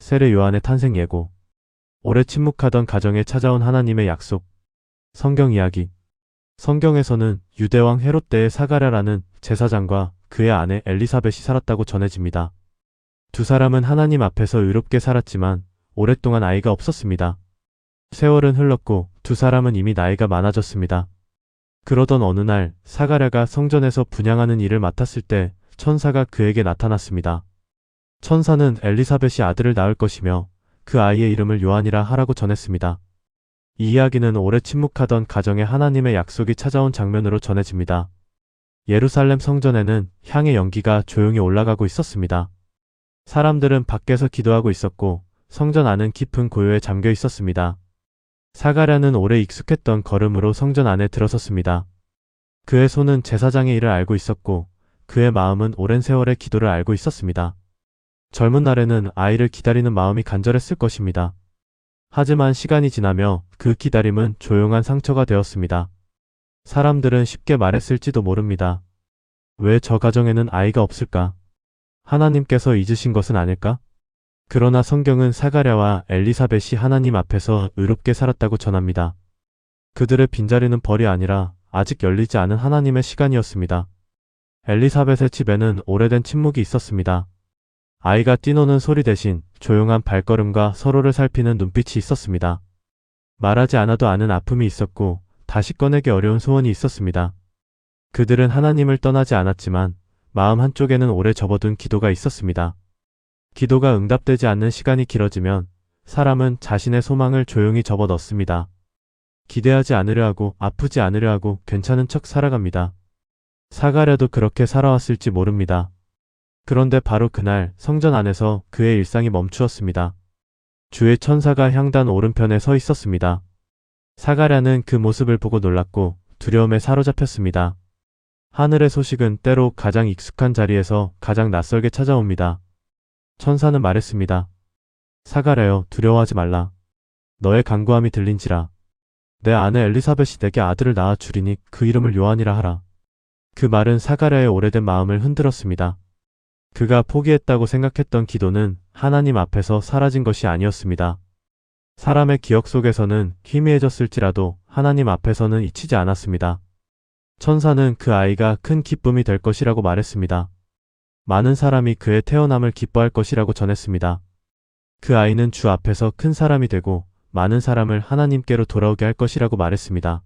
세례 요한의 탄생 예고, 오래 침묵하던 가정에 찾아온 하나님의 약속, 성경 이야기. 성경에서는 유대왕 헤롯 때의 사가랴라는 제사장과 그의 아내 엘리사벳이 살았다고 전해집니다. 두 사람은 하나님 앞에서 의롭게 살았지만 오랫동안 아이가 없었습니다. 세월은 흘렀고 두 사람은 이미 나이가 많아졌습니다. 그러던 어느 날 사가랴가 성전에서 분향하는 일을 맡았을 때 천사가 그에게 나타났습니다. 천사는 엘리사벳이 아들을 낳을 것이며 그 아이의 이름을 요한이라 하라고 전했습니다. 이 이야기는 오래 침묵하던 가정에 하나님의 약속이 찾아온 장면으로 전해집니다. 예루살렘 성전에는 향의 연기가 조용히 올라가고 있었습니다. 사람들은 밖에서 기도하고 있었고 성전 안은 깊은 고요에 잠겨 있었습니다. 사가랴는 오래 익숙했던 걸음으로 성전 안에 들어섰습니다. 그의 손은 제사장의 일을 알고 있었고 그의 마음은 오랜 세월의 기도를 알고 있었습니다. 젊은 날에는 아이를 기다리는 마음이 간절했을 것입니다. 하지만 시간이 지나며 그 기다림은 조용한 상처가 되었습니다. 사람들은 쉽게 말했을지도 모릅니다. 왜 저 가정에는 아이가 없을까? 하나님께서 잊으신 것은 아닐까? 그러나 성경은 사가랴와 엘리사벳이 하나님 앞에서 의롭게 살았다고 전합니다. 그들의 빈자리는 벌이 아니라 아직 열리지 않은 하나님의 시간이었습니다. 엘리사벳의 집에는 오래된 침묵이 있었습니다. 아이가 뛰노는 소리 대신 조용한 발걸음과 서로를 살피는 눈빛이 있었습니다. 말하지 않아도 아는 아픔이 있었고 다시 꺼내기 어려운 소원이 있었습니다. 그들은 하나님을 떠나지 않았지만 마음 한쪽에는 오래 접어둔 기도가 있었습니다. 기도가 응답되지 않는 시간이 길어지면 사람은 자신의 소망을 조용히 접어넣습니다. 기대하지 않으려 하고 아프지 않으려 하고 괜찮은 척 살아갑니다. 사가랴도 그렇게 살아왔을지 모릅니다. 그런데 바로 그날 성전 안에서 그의 일상이 멈추었습니다. 주의 천사가 향단 오른편에 서 있었습니다. 사가랴는 그 모습을 보고 놀랐고 두려움에 사로잡혔습니다. 하늘의 소식은 때로 가장 익숙한 자리에서 가장 낯설게 찾아옵니다. 천사는 말했습니다. 사가랴여, 두려워하지 말라. 너의 간구함이 들린지라. 내 아내 엘리사벳이 내게 아들을 낳아 주리니 그 이름을 요한이라 하라. 그 말은 사가랴의 오래된 마음을 흔들었습니다. 그가 포기했다고 생각했던 기도는 하나님 앞에서 사라진 것이 아니었습니다. 사람의 기억 속에서는 희미해졌을지라도 하나님 앞에서는 잊히지 않았습니다. 천사는 그 아이가 큰 기쁨이 될 것이라고 말했습니다. 많은 사람이 그의 태어남을 기뻐할 것이라고 전했습니다. 그 아이는 주 앞에서 큰 사람이 되고 많은 사람을 하나님께로 돌아오게 할 것이라고 말했습니다.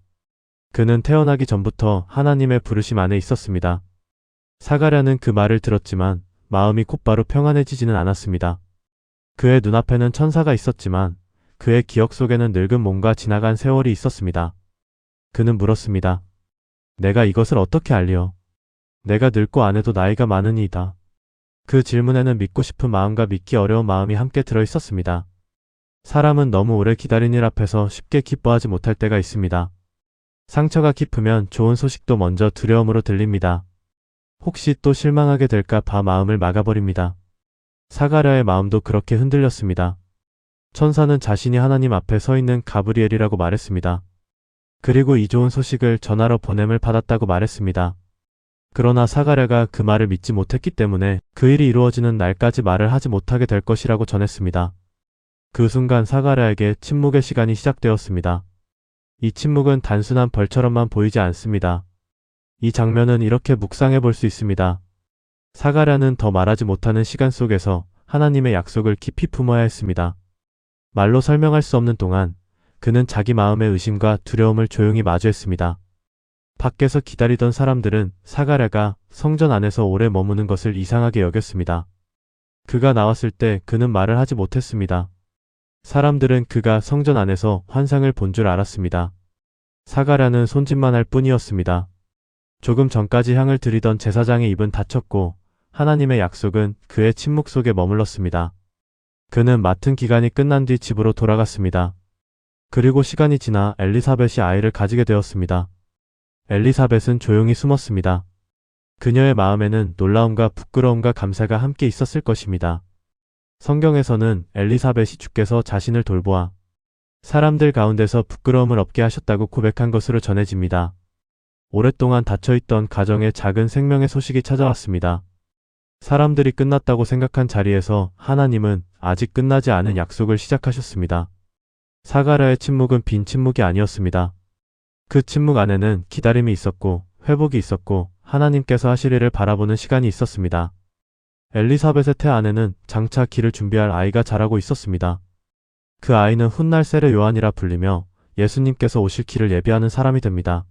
그는 태어나기 전부터 하나님의 부르심 안에 있었습니다. 사가랴는 그 말을 들었지만 마음이 곧바로 평안해지지는 않았습니다. 그의 눈앞에는 천사가 있었지만 그의 기억 속에는 늙은 몸과 지나간 세월이 있었습니다. 그는 물었습니다. 내가 이것을 어떻게 알리오? 내가 늙고 아내도 나이가 많으니이다. 그 질문에는 믿고 싶은 마음과 믿기 어려운 마음이 함께 들어 있었습니다. 사람은 너무 오래 기다린 일 앞에서 쉽게 기뻐하지 못할 때가 있습니다. 상처가 깊으면 좋은 소식도 먼저 두려움으로 들립니다. 혹시 또 실망하게 될까 봐 마음을 막아버립니다. 사가랴의 마음도 그렇게 흔들렸습니다. 천사는 자신이 하나님 앞에 서 있는 가브리엘이라고 말했습니다. 그리고 이 좋은 소식을 전하러 보냄을 받았다고 말했습니다. 그러나 사가랴가 그 말을 믿지 못했기 때문에 그 일이 이루어지는 날까지 말을 하지 못하게 될 것이라고 전했습니다. 그 순간 사가랴에게 침묵의 시간이 시작되었습니다. 이 침묵은 단순한 벌처럼만 보이지 않습니다. 이 장면은 이렇게 묵상해 볼 수 있습니다. 사가랴는 더 말하지 못하는 시간 속에서 하나님의 약속을 깊이 품어야 했습니다. 말로 설명할 수 없는 동안 그는 자기 마음의 의심과 두려움을 조용히 마주했습니다. 밖에서 기다리던 사람들은 사가랴가 성전 안에서 오래 머무는 것을 이상하게 여겼습니다. 그가 나왔을 때 그는 말을 하지 못했습니다. 사람들은 그가 성전 안에서 환상을 본 줄 알았습니다. 사가랴는 손짓만 할 뿐이었습니다. 조금 전까지 향을 들이던 제사장의 입은 닫혔고 하나님의 약속은 그의 침묵 속에 머물렀습니다. 그는 맡은 기간이 끝난 뒤 집으로 돌아갔습니다. 그리고 시간이 지나 엘리사벳이 아이를 가지게 되었습니다. 엘리사벳은 조용히 숨었습니다. 그녀의 마음에는 놀라움과 부끄러움과 감사가 함께 있었을 것입니다. 성경에서는 엘리사벳이 주께서 자신을 돌보아 사람들 가운데서 부끄러움을 없게 하셨다고 고백한 것으로 전해집니다. 오랫동안 닫혀있던 가정에 작은 생명의 소식이 찾아왔습니다. 사람들이 끝났다고 생각한 자리에서 하나님은 아직 끝나지 않은 약속을 시작하셨습니다. 사가랴의 침묵은 빈 침묵이 아니었습니다. 그 침묵 안에는 기다림이 있었고 회복이 있었고 하나님께서 하실 일을 바라보는 시간이 있었습니다. 엘리사벳의 태 안에는 장차 길을 준비할 아이가 자라고 있었습니다. 그 아이는 훗날 세례 요한이라 불리며 예수님께서 오실 길을 예비하는 사람이 됩니다.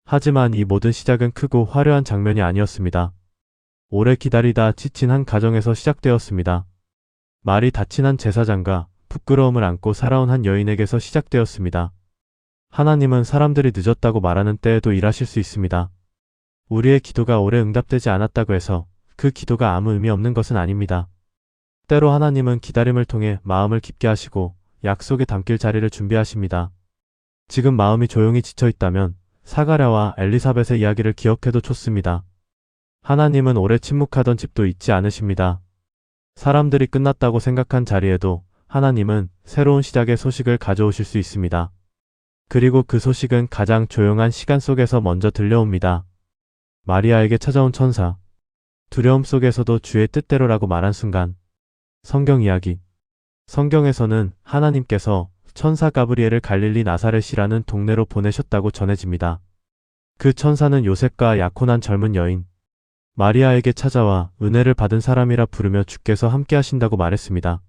하지만 이 모든 시작은 크고 화려한 장면이 아니었습니다. 오래 기다리다 지친 한 가정에서 시작되었습니다. 말이 다친 한 제사장과 부끄러움을 안고 살아온 한 여인에게서 시작되었습니다. 하나님은 사람들이 늦었다고 말하는 때에도 일하실 수 있습니다. 우리의 기도가 오래 응답되지 않았다고 해서 그 기도가 아무 의미 없는 것은 아닙니다. 때로 하나님은 기다림을 통해 마음을 깊게 하시고 약속에 담길 자리를 준비하십니다. 지금 마음이 조용히 지쳐 있다면 사가랴와 엘리사벳의 이야기를 기억해도 좋습니다. 하나님은 오래 침묵하던 집도 잊지 않으십니다. 사람들이 끝났다고 생각한 자리에도 하나님은 새로운 시작의 소식을 가져오실 수 있습니다. 그리고 그 소식은 가장 조용한 시간 속에서 먼저 들려옵니다. 마리아에게 찾아온 천사. 두려움 속에서도 주의 뜻대로라고 말한 순간. 성경 이야기. 성경에서는 하나님께서 천사 가브리엘을 갈릴리 나사렛이라는 동네로 보내셨다고 전해집니다. 그 천사는 요셉과 약혼한 젊은 여인 마리아에게 찾아와 은혜를 받은 사람이라 부르며 주께서 함께 하신다고 말했습니다.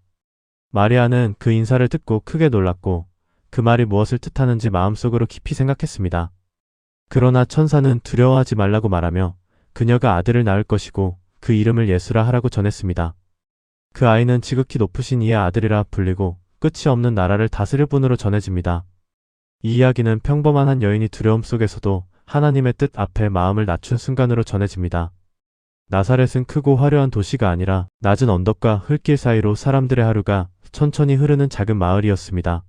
마리아는 그 인사를 듣고 크게 놀랐고 그 말이 무엇을 뜻하는지 마음속으로 깊이 생각했습니다. 그러나 천사는 두려워하지 말라고 말하며 그녀가 아들을 낳을 것이고 그 이름을 예수라 하라고 전했습니다. 그 아이는 지극히 높으신 이의 아들이라 불리고 끝이 없는 나라를 다스릴 분으로 전해집니다. 이 이야기는 평범한 한 여인이 두려움 속에서도 하나님의 뜻 앞에 마음을 낮춘 순간으로 전해집니다. 나사렛은 크고 화려한 도시가 아니라 낮은 언덕과 흙길 사이로 사람들의 하루가 천천히 흐르는 작은 마을이었습니다.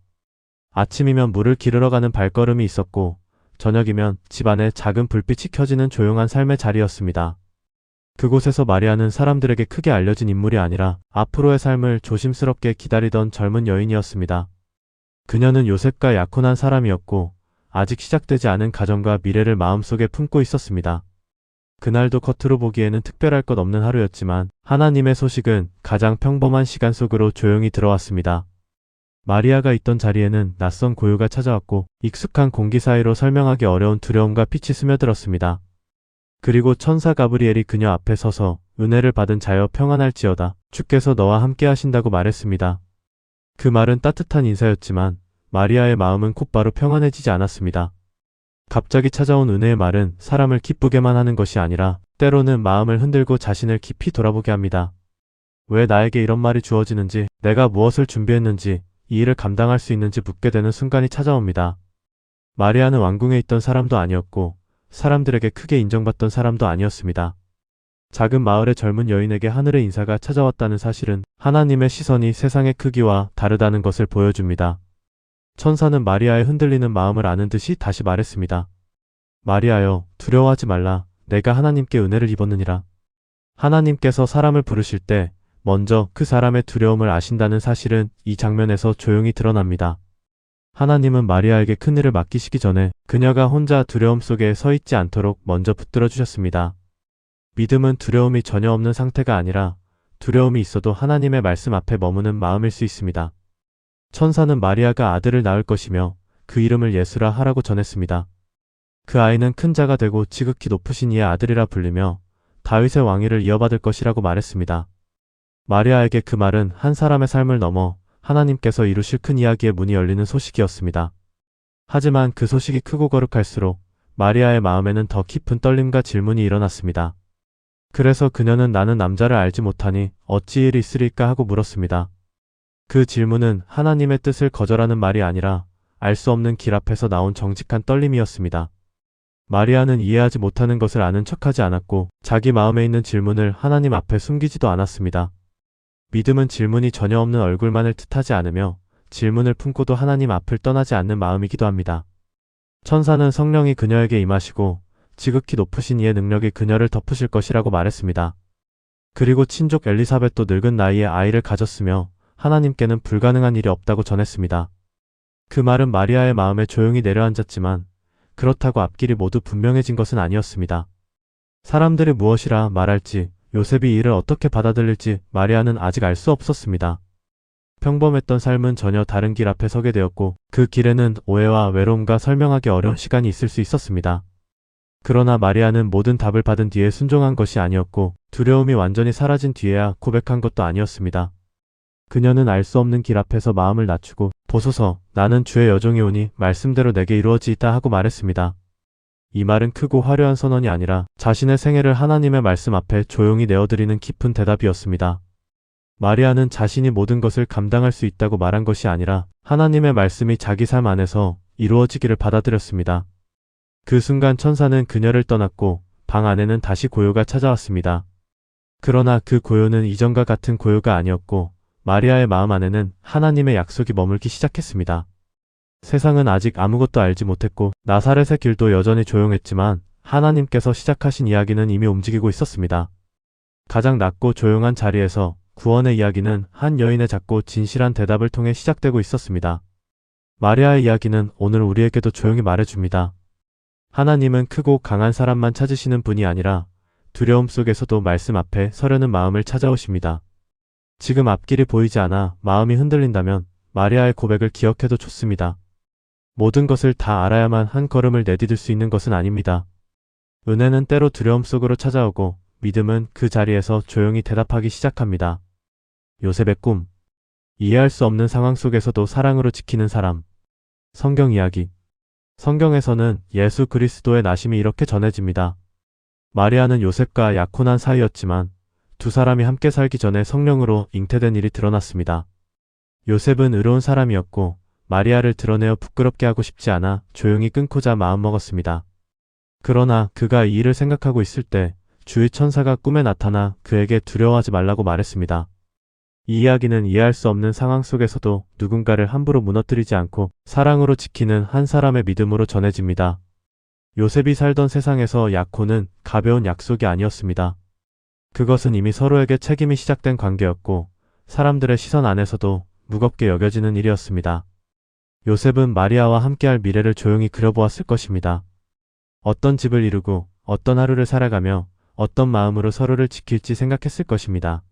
아침이면 물을 기르러 가는 발걸음이 있었고 저녁이면 집안에 작은 불빛이 켜지는 조용한 삶의 자리였습니다. 그곳에서 마리아는 사람들에게 크게 알려진 인물이 아니라 앞으로의 삶을 조심스럽게 기다리던 젊은 여인이었습니다. 그녀는 요셉과 약혼한 사람이었고 아직 시작되지 않은 가정과 미래를 마음속에 품고 있었습니다. 그날도 겉으로 보기에는 특별할 것 없는 하루였지만 하나님의 소식은 가장 평범한 시간 속으로 조용히 들어왔습니다. 마리아가 있던 자리에는 낯선 고요가 찾아왔고 익숙한 공기 사이로 설명하기 어려운 두려움과 빛이 스며들었습니다. 그리고 천사 가브리엘이 그녀 앞에 서서 은혜를 받은 자여 평안할지어다. 주께서 너와 함께 하신다고 말했습니다. 그 말은 따뜻한 인사였지만 마리아의 마음은 곧바로 평안해지지 않았습니다. 갑자기 찾아온 은혜의 말은 사람을 기쁘게만 하는 것이 아니라 때로는 마음을 흔들고 자신을 깊이 돌아보게 합니다. 왜 나에게 이런 말이 주어지는지, 내가 무엇을 준비했는지, 이 일을 감당할 수 있는지 묻게 되는 순간이 찾아옵니다. 마리아는 왕궁에 있던 사람도 아니었고 사람들에게 크게 인정받던 사람도 아니었습니다. 작은 마을의 젊은 여인에게 하늘의 인사가 찾아왔다는 사실은 하나님의 시선이 세상의 크기와 다르다는 것을 보여줍니다. 천사는 마리아의 흔들리는 마음을 아는 듯이 다시 말했습니다. 마리아여, 두려워하지 말라. 내가 하나님께 은혜를 입었느니라. 하나님께서 사람을 부르실 때 먼저 그 사람의 두려움을 아신다는 사실은 이 장면에서 조용히 드러납니다. 하나님은 마리아에게 큰일을 맡기시기 전에 그녀가 혼자 두려움 속에 서 있지 않도록 먼저 붙들어 주셨습니다. 믿음은 두려움이 전혀 없는 상태가 아니라 두려움이 있어도 하나님의 말씀 앞에 머무는 마음일 수 있습니다. 천사는 마리아가 아들을 낳을 것이며 그 이름을 예수라 하라고 전했습니다. 그 아이는 큰 자가 되고 지극히 높으신 이의 아들이라 불리며 다윗의 왕위를 이어받을 것이라고 말했습니다. 마리아에게 그 말은 한 사람의 삶을 넘어 하나님께서 이루실 큰 이야기의 문이 열리는 소식이었습니다. 하지만 그 소식이 크고 거룩할수록 마리아의 마음에는 더 깊은 떨림과 질문이 일어났습니다. 그래서 그녀는 나는 남자를 알지 못하니 어찌 일이 있으리까 하고 물었습니다. 그 질문은 하나님의 뜻을 거절하는 말이 아니라 알 수 없는 길 앞에서 나온 정직한 떨림이었습니다. 마리아는 이해하지 못하는 것을 아는 척하지 않았고 자기 마음에 있는 질문을 하나님 앞에 숨기지도 않았습니다. 믿음은 질문이 전혀 없는 얼굴만을 뜻하지 않으며 질문을 품고도 하나님 앞을 떠나지 않는 마음이기도 합니다. 천사는 성령이 그녀에게 임하시고 지극히 높으신 이의 능력이 그녀를 덮으실 것이라고 말했습니다. 그리고 친족 엘리사벳도 늙은 나이에 아이를 가졌으며 하나님께는 불가능한 일이 없다고 전했습니다. 그 말은 마리아의 마음에 조용히 내려앉았지만 그렇다고 앞길이 모두 분명해진 것은 아니었습니다. 사람들이 무엇이라 말할지, 요셉이 이를 어떻게 받아들일지 마리아는 아직 알 수 없었습니다. 평범했던 삶은 전혀 다른 길 앞에 서게 되었고 그 길에는 오해와 외로움과 설명하기 어려운 시간이 있을 수 있었습니다. 그러나 마리아는 모든 답을 받은 뒤에 순종한 것이 아니었고 두려움이 완전히 사라진 뒤에야 고백한 것도 아니었습니다. 그녀는 알 수 없는 길 앞에서 마음을 낮추고 보소서, 나는 주의 여종이 오니 말씀대로 내게 이루어지이다 하고 말했습니다. 이 말은 크고 화려한 선언이 아니라 자신의 생애를 하나님의 말씀 앞에 조용히 내어드리는 깊은 대답이었습니다. 마리아는 자신이 모든 것을 감당할 수 있다고 말한 것이 아니라 하나님의 말씀이 자기 삶 안에서 이루어지기를 받아들였습니다. 그 순간 천사는 그녀를 떠났고 방 안에는 다시 고요가 찾아왔습니다. 그러나 그 고요는 이전과 같은 고요가 아니었고 마리아의 마음 안에는 하나님의 약속이 머물기 시작했습니다. 세상은 아직 아무것도 알지 못했고 나사렛의 길도 여전히 조용했지만 하나님께서 시작하신 이야기는 이미 움직이고 있었습니다. 가장 낮고 조용한 자리에서 구원의 이야기는 한 여인의 작고 진실한 대답을 통해 시작되고 있었습니다. 마리아의 이야기는 오늘 우리에게도 조용히 말해줍니다. 하나님은 크고 강한 사람만 찾으시는 분이 아니라 두려움 속에서도 말씀 앞에 서려는 마음을 찾아오십니다. 지금 앞길이 보이지 않아 마음이 흔들린다면 마리아의 고백을 기억해도 좋습니다. 모든 것을 다 알아야만 한 걸음을 내디딜 수 있는 것은 아닙니다. 은혜는 때로 두려움 속으로 찾아오고 믿음은 그 자리에서 조용히 대답하기 시작합니다. 요셉의 꿈. 이해할 수 없는 상황 속에서도 사랑으로 지키는 사람. 성경 이야기. 성경에서는 예수 그리스도의 나심이 이렇게 전해집니다. 마리아는 요셉과 약혼한 사이였지만 두 사람이 함께 살기 전에 성령으로 잉태된 일이 드러났습니다. 요셉은 의로운 사람이었고 마리아를 드러내어 부끄럽게 하고 싶지 않아 조용히 끊고자 마음먹었습니다. 그러나 그가 이 일을 생각하고 있을 때 주의 천사가 꿈에 나타나 그에게 두려워하지 말라고 말했습니다. 이 이야기는 이해할 수 없는 상황 속에서도 누군가를 함부로 무너뜨리지 않고 사랑으로 지키는 한 사람의 믿음으로 전해집니다. 요셉이 살던 세상에서 약혼은 가벼운 약속이 아니었습니다. 그것은 이미 서로에게 책임이 시작된 관계였고 사람들의 시선 안에서도 무겁게 여겨지는 일이었습니다. 요셉은 마리아와 함께할 미래를 조용히 그려보았을 것입니다. 어떤 집을 이루고 어떤 하루를 살아가며 어떤 마음으로 서로를 지킬지 생각했을 것입니다.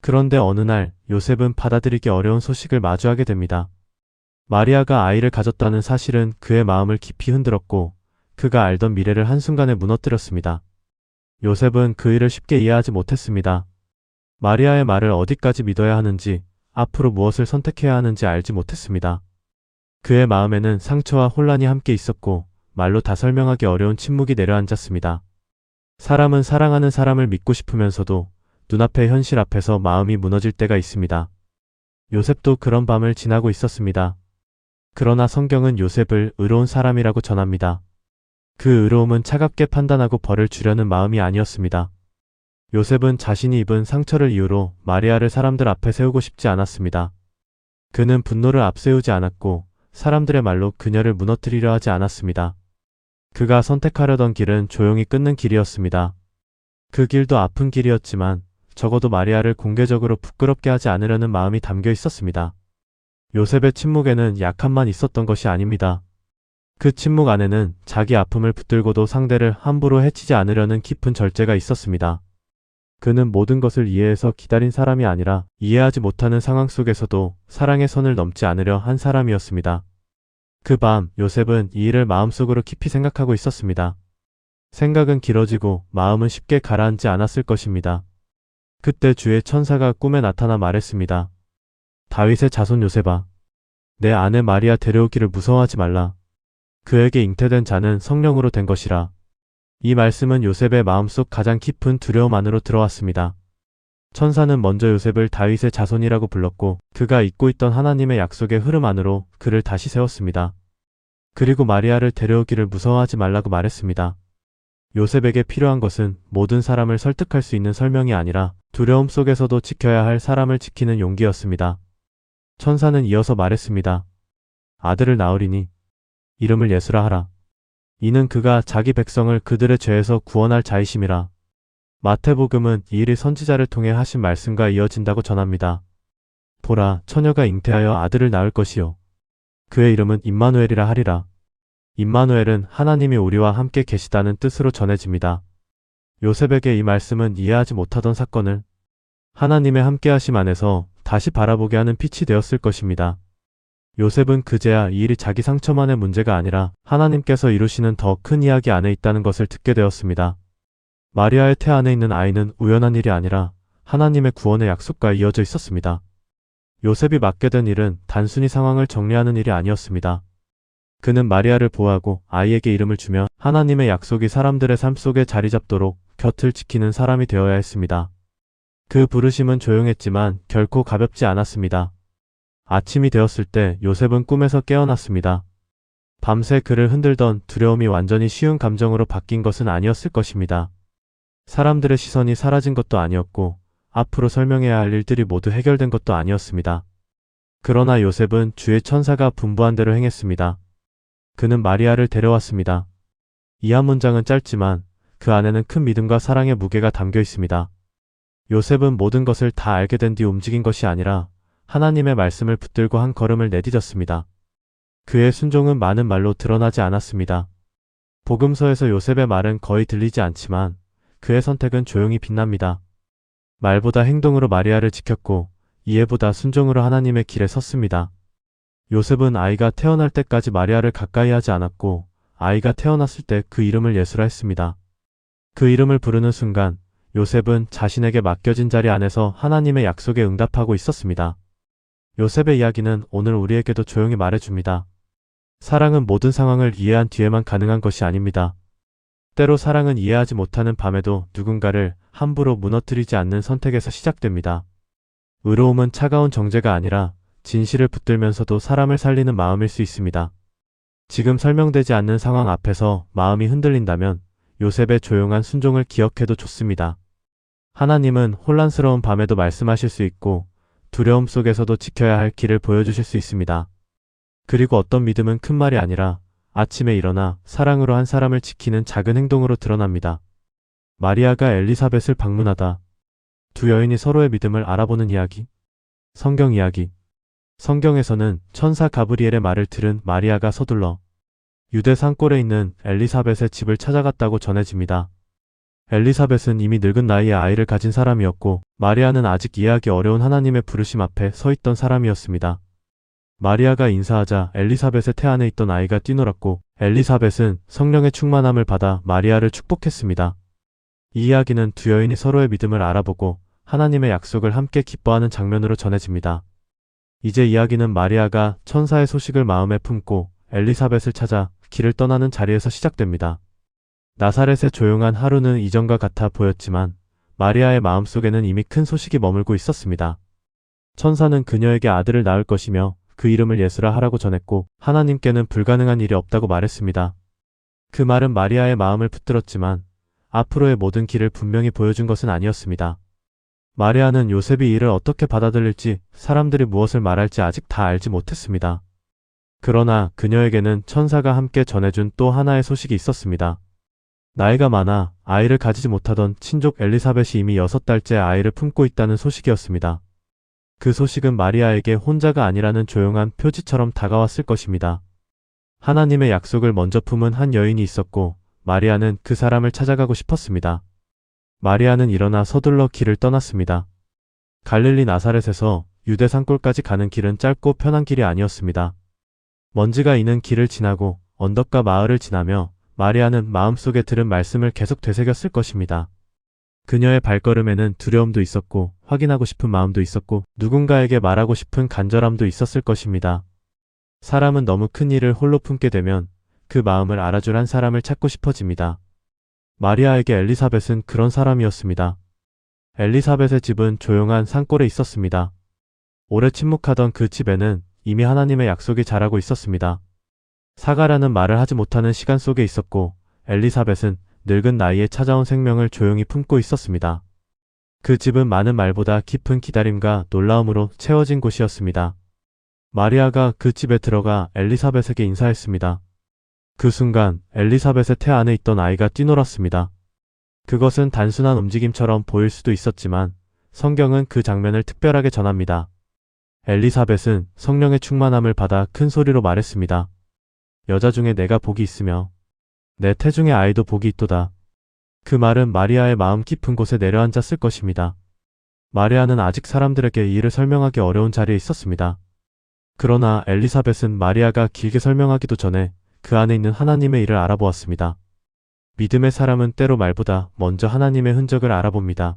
그런데 어느 날 요셉은 받아들이기 어려운 소식을 마주하게 됩니다. 마리아가 아이를 가졌다는 사실은 그의 마음을 깊이 흔들었고 그가 알던 미래를 한순간에 무너뜨렸습니다. 요셉은 그 일을 쉽게 이해하지 못했습니다. 마리아의 말을 어디까지 믿어야 하는지, 앞으로 무엇을 선택해야 하는지 알지 못했습니다. 그의 마음에는 상처와 혼란이 함께 있었고 말로 다 설명하기 어려운 침묵이 내려앉았습니다. 사람은 사랑하는 사람을 믿고 싶으면서도 눈앞의 현실 앞에서 마음이 무너질 때가 있습니다. 요셉도 그런 밤을 지나고 있었습니다. 그러나 성경은 요셉을 의로운 사람이라고 전합니다. 그 의로움은 차갑게 판단하고 벌을 주려는 마음이 아니었습니다. 요셉은 자신이 입은 상처를 이유로 마리아를 사람들 앞에 세우고 싶지 않았습니다. 그는 분노를 앞세우지 않았고 사람들의 말로 그녀를 무너뜨리려 하지 않았습니다. 그가 선택하려던 길은 조용히 끊는 길이었습니다. 그 길도 아픈 길이었지만 적어도 마리아를 공개적으로 부끄럽게 하지 않으려는 마음이 담겨 있었습니다. 요셉의 침묵에는 약함만 있었던 것이 아닙니다. 그 침묵 안에는 자기 아픔을 붙들고도 상대를 함부로 해치지 않으려는 깊은 절제가 있었습니다. 그는 모든 것을 이해해서 기다린 사람이 아니라 이해하지 못하는 상황 속에서도 사랑의 선을 넘지 않으려 한 사람이었습니다. 그 밤 요셉은 이 일을 마음속으로 깊이 생각하고 있었습니다. 생각은 길어지고 마음은 쉽게 가라앉지 않았을 것입니다. 그때 주의 천사가 꿈에 나타나 말했습니다. 다윗의 자손 요셉아, 내 아내 마리아 데려오기를 무서워하지 말라. 그에게 잉태된 자는 성령으로 된 것이라. 이 말씀은 요셉의 마음속 가장 깊은 두려움 안으로 들어왔습니다. 천사는 먼저 요셉을 다윗의 자손이라고 불렀고 그가 잊고 있던 하나님의 약속의 흐름 안으로 그를 다시 세웠습니다. 그리고 마리아를 데려오기를 무서워하지 말라고 말했습니다. 요셉에게 필요한 것은 모든 사람을 설득할 수 있는 설명이 아니라 두려움 속에서도 지켜야 할 사람을 지키는 용기였습니다. 천사는 이어서 말했습니다. 아들을 낳으리니 이름을 예수라 하라. 이는 그가 자기 백성을 그들의 죄에서 구원할 자이심이라. 마태복음은 이 일이 선지자를 통해 하신 말씀과 이어진다고 전합니다. 보라, 처녀가 잉태하여 아들을 낳을 것이요. 그의 이름은 임마누엘이라 하리라. 임마누엘은 하나님이 우리와 함께 계시다는 뜻으로 전해집니다. 요셉에게 이 말씀은 이해하지 못하던 사건을 하나님의 함께하심 안에서 다시 바라보게 하는 빛이 되었을 것입니다. 요셉은 그제야 이 일이 자기 상처만의 문제가 아니라 하나님께서 이루시는 더 큰 이야기 안에 있다는 것을 듣게 되었습니다. 마리아의 태 안에 있는 아이는 우연한 일이 아니라 하나님의 구원의 약속과 이어져 있었습니다. 요셉이 맡게 된 일은 단순히 상황을 정리하는 일이 아니었습니다. 그는 마리아를 보호하고 아이에게 이름을 주며 하나님의 약속이 사람들의 삶 속에 자리 잡도록 곁을 지키는 사람이 되어야 했습니다. 그 부르심은 조용했지만 결코 가볍지 않았습니다. 아침이 되었을 때 요셉은 꿈에서 깨어났습니다. 밤새 그를 흔들던 두려움이 완전히 쉬운 감정으로 바뀐 것은 아니었을 것입니다. 사람들의 시선이 사라진 것도 아니었고 앞으로 설명해야 할 일들이 모두 해결된 것도 아니었습니다. 그러나 요셉은 주의 천사가 분부한 대로 행했습니다. 그는 마리아를 데려왔습니다. 이 한 문장은 짧지만 그 안에는 큰 믿음과 사랑의 무게가 담겨 있습니다. 요셉은 모든 것을 다 알게 된 뒤 움직인 것이 아니라 하나님의 말씀을 붙들고 한 걸음을 내디뎠습니다. 그의 순종은 많은 말로 드러나지 않았습니다. 복음서에서 요셉의 말은 거의 들리지 않지만 그의 선택은 조용히 빛납니다. 말보다 행동으로 마리아를 지켰고 이해보다 순종으로 하나님의 길에 섰습니다. 요셉은 아이가 태어날 때까지 마리아를 가까이 하지 않았고 아이가 태어났을 때 그 이름을 예수라 했습니다. 그 이름을 부르는 순간 요셉은 자신에게 맡겨진 자리 안에서 하나님의 약속에 응답하고 있었습니다. 요셉의 이야기는 오늘 우리에게도 조용히 말해줍니다. 사랑은 모든 상황을 이해한 뒤에만 가능한 것이 아닙니다. 때로 사랑은 이해하지 못하는 밤에도 누군가를 함부로 무너뜨리지 않는 선택에서 시작됩니다. 의로움은 차가운 정죄가 아니라 진실을 붙들면서도 사람을 살리는 마음일 수 있습니다. 지금 설명되지 않는 상황 앞에서 마음이 흔들린다면 요셉의 조용한 순종을 기억해도 좋습니다. 하나님은 혼란스러운 밤에도 말씀하실 수 있고 두려움 속에서도 지켜야 할 길을 보여주실 수 있습니다. 그리고 어떤 믿음은 큰 말이 아니라 아침에 일어나 사랑으로 한 사람을 지키는 작은 행동으로 드러납니다. 마리아가 엘리사벳을 방문하다. 두 여인이 서로의 믿음을 알아보는 이야기. 성경 이야기. 성경에서는 천사 가브리엘의 말을 들은 마리아가 서둘러 유대 산골에 있는 엘리사벳의 집을 찾아갔다고 전해집니다. 엘리사벳은 이미 늙은 나이에 아이를 가진 사람이었고 마리아는 아직 이해하기 어려운 하나님의 부르심 앞에 서 있던 사람이었습니다. 마리아가 인사하자 엘리사벳의 태 안에 있던 아이가 뛰놀았고 엘리사벳은 성령의 충만함을 받아 마리아를 축복했습니다. 이 이야기는 두 여인이 서로의 믿음을 알아보고 하나님의 약속을 함께 기뻐하는 장면으로 전해집니다. 이제 이야기는 마리아가 천사의 소식을 마음에 품고 엘리사벳을 찾아 길을 떠나는 자리에서 시작됩니다. 나사렛의 조용한 하루는 이전과 같아 보였지만 마리아의 마음속에는 이미 큰 소식이 머물고 있었습니다. 천사는 그녀에게 아들을 낳을 것이며 그 이름을 예수라 하라고 전했고 하나님께는 불가능한 일이 없다고 말했습니다. 그 말은 마리아의 마음을 붙들었지만 앞으로의 모든 길을 분명히 보여준 것은 아니었습니다. 마리아는 요셉이 이를 어떻게 받아들일지 사람들이 무엇을 말할지 아직 다 알지 못했습니다. 그러나 그녀에게는 천사가 함께 전해준 또 하나의 소식이 있었습니다. 나이가 많아 아이를 가지지 못하던 친족 엘리사벳이 이미 6달째 아이를 품고 있다는 소식이었습니다. 그 소식은 마리아에게 혼자가 아니라는 조용한 표지처럼 다가왔을 것입니다. 하나님의 약속을 먼저 품은 한 여인이 있었고 마리아는 그 사람을 찾아가고 싶었습니다. 마리아는 일어나 서둘러 길을 떠났습니다. 갈릴리 나사렛에서 유대 산골까지 가는 길은 짧고 편한 길이 아니었습니다. 먼지가 있는 길을 지나고 언덕과 마을을 지나며 마리아는 마음속에 들은 말씀을 계속 되새겼을 것입니다. 그녀의 발걸음에는 두려움도 있었고 확인하고 싶은 마음도 있었고 누군가에게 말하고 싶은 간절함도 있었을 것입니다. 사람은 너무 큰 일을 홀로 품게 되면 그 마음을 알아줄 한 사람을 찾고 싶어집니다. 마리아에게 엘리사벳은 그런 사람이었습니다. 엘리사벳의 집은 조용한 산골에 있었습니다. 오래 침묵하던 그 집에는 이미 하나님의 약속이 자라고 있었습니다. 사가라는 말을 하지 못하는 시간 속에 있었고 엘리사벳은 늙은 나이에 찾아온 생명을 조용히 품고 있었습니다. 그 집은 많은 말보다 깊은 기다림과 놀라움으로 채워진 곳이었습니다. 마리아가 그 집에 들어가 엘리사벳에게 인사했습니다. 그 순간 엘리사벳의 태 안에 있던 아이가 뛰놀았습니다. 그것은 단순한 움직임처럼 보일 수도 있었지만 성경은 그 장면을 특별하게 전합니다. 엘리사벳은 성령의 충만함을 받아 큰 소리로 말했습니다. 여자 중에 내가 복이 있으며 내 태중의 아이도 복이 있도다. 그 말은 마리아의 마음 깊은 곳에 내려앉았을 것입니다. 마리아는 아직 사람들에게 이 일을 설명하기 어려운 자리에 있었습니다. 그러나 엘리사벳은 마리아가 길게 설명하기도 전에 그 안에 있는 하나님의 일을 알아보았습니다. 믿음의 사람은 때로 말보다 먼저 하나님의 흔적을 알아봅니다.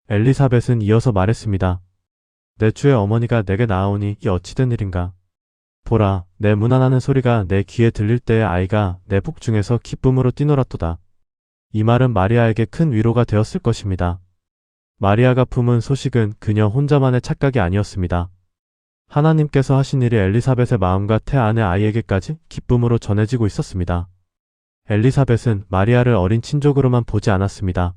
엘리사벳은 이어서 말했습니다. 내 주의 어머니가 내게 나아오니 이 어찌된 일인가? 보라, 내 문안하는 소리가 내 귀에 들릴 때에 아이가 내 복중에서 기쁨으로 뛰놀았도다. 이 말은 마리아에게 큰 위로가 되었을 것입니다. 마리아가 품은 소식은 그녀 혼자만의 착각이 아니었습니다. 하나님께서 하신 일이 엘리사벳의 마음과 태 안의 아이에게까지 기쁨으로 전해지고 있었습니다. 엘리사벳은 마리아를 어린 친족으로만 보지 않았습니다.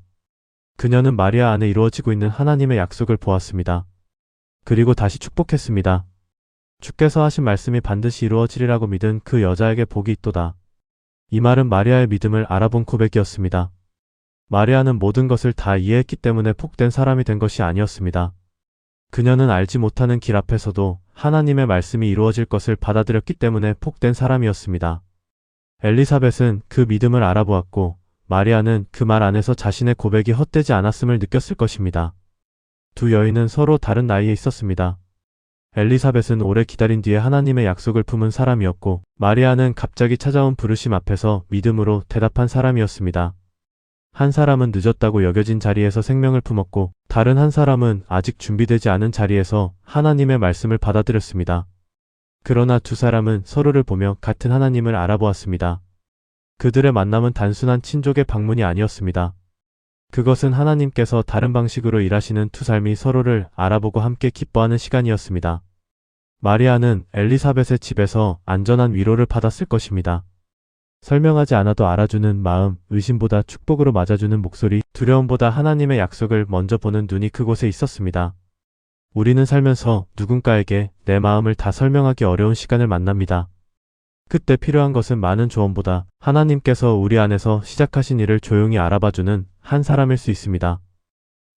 그녀는 마리아 안에 이루어지고 있는 하나님의 약속을 보았습니다. 그리고 다시 축복했습니다. 주께서 하신 말씀이 반드시 이루어지리라고 믿은 그 여자에게 복이 있도다. 이 말은 마리아의 믿음을 알아본 고백이었습니다. 마리아는 모든 것을 다 이해했기 때문에 복된 사람이 된 것이 아니었습니다. 그녀는 알지 못하는 길 앞에서도 하나님의 말씀이 이루어질 것을 받아들였기 때문에 복된 사람이었습니다. 엘리사벳은 그 믿음을 알아보았고 마리아는 그 말 안에서 자신의 고백이 헛되지 않았음을 느꼈을 것입니다. 두 여인은 서로 다른 나이에 있었습니다. 엘리사벳은 오래 기다린 뒤에 하나님의 약속을 품은 사람이었고 마리아는 갑자기 찾아온 부르심 앞에서 믿음으로 대답한 사람이었습니다. 한 사람은 늦었다고 여겨진 자리에서 생명을 품었고 다른 한 사람은 아직 준비되지 않은 자리에서 하나님의 말씀을 받아들였습니다. 그러나 두 사람은 서로를 보며 같은 하나님을 알아보았습니다. 그들의 만남은 단순한 친족의 방문이 아니었습니다. 그것은 하나님께서 다른 방식으로 일하시는 두 삶이 서로를 알아보고 함께 기뻐하는 시간이었습니다. 마리아는 엘리사벳의 집에서 안전한 위로를 받았을 것입니다. 설명하지 않아도 알아주는 마음, 의심보다 축복으로 맞아주는 목소리, 두려움보다 하나님의 약속을 먼저 보는 눈이 그곳에 있었습니다. 우리는 살면서 누군가에게 내 마음을 다 설명하기 어려운 시간을 만납니다. 그때 필요한 것은 많은 조언보다 하나님께서 우리 안에서 시작하신 일을 조용히 알아봐주는 한 사람일 수 있습니다.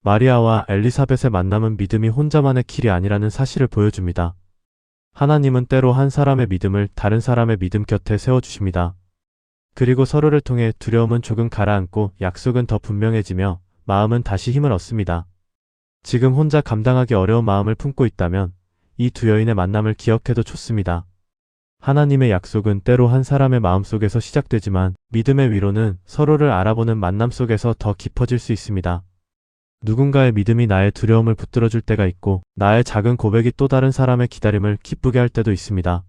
마리아와 엘리사벳의 만남은 믿음이 혼자만의 길이 아니라는 사실을 보여줍니다. 하나님은 때로 한 사람의 믿음을 다른 사람의 믿음 곁에 세워주십니다. 그리고 서로를 통해 두려움은 조금 가라앉고 약속은 더 분명해지며 마음은 다시 힘을 얻습니다. 지금 혼자 감당하기 어려운 마음을 품고 있다면 이 두 여인의 만남을 기억해도 좋습니다. 하나님의 약속은 때로 한 사람의 마음속에서 시작되지만 믿음의 위로는 서로를 알아보는 만남 속에서 더 깊어질 수 있습니다. 누군가의 믿음이 나의 두려움을 붙들어줄 때가 있고 나의 작은 고백이 또 다른 사람의 기다림을 기쁘게 할 때도 있습니다.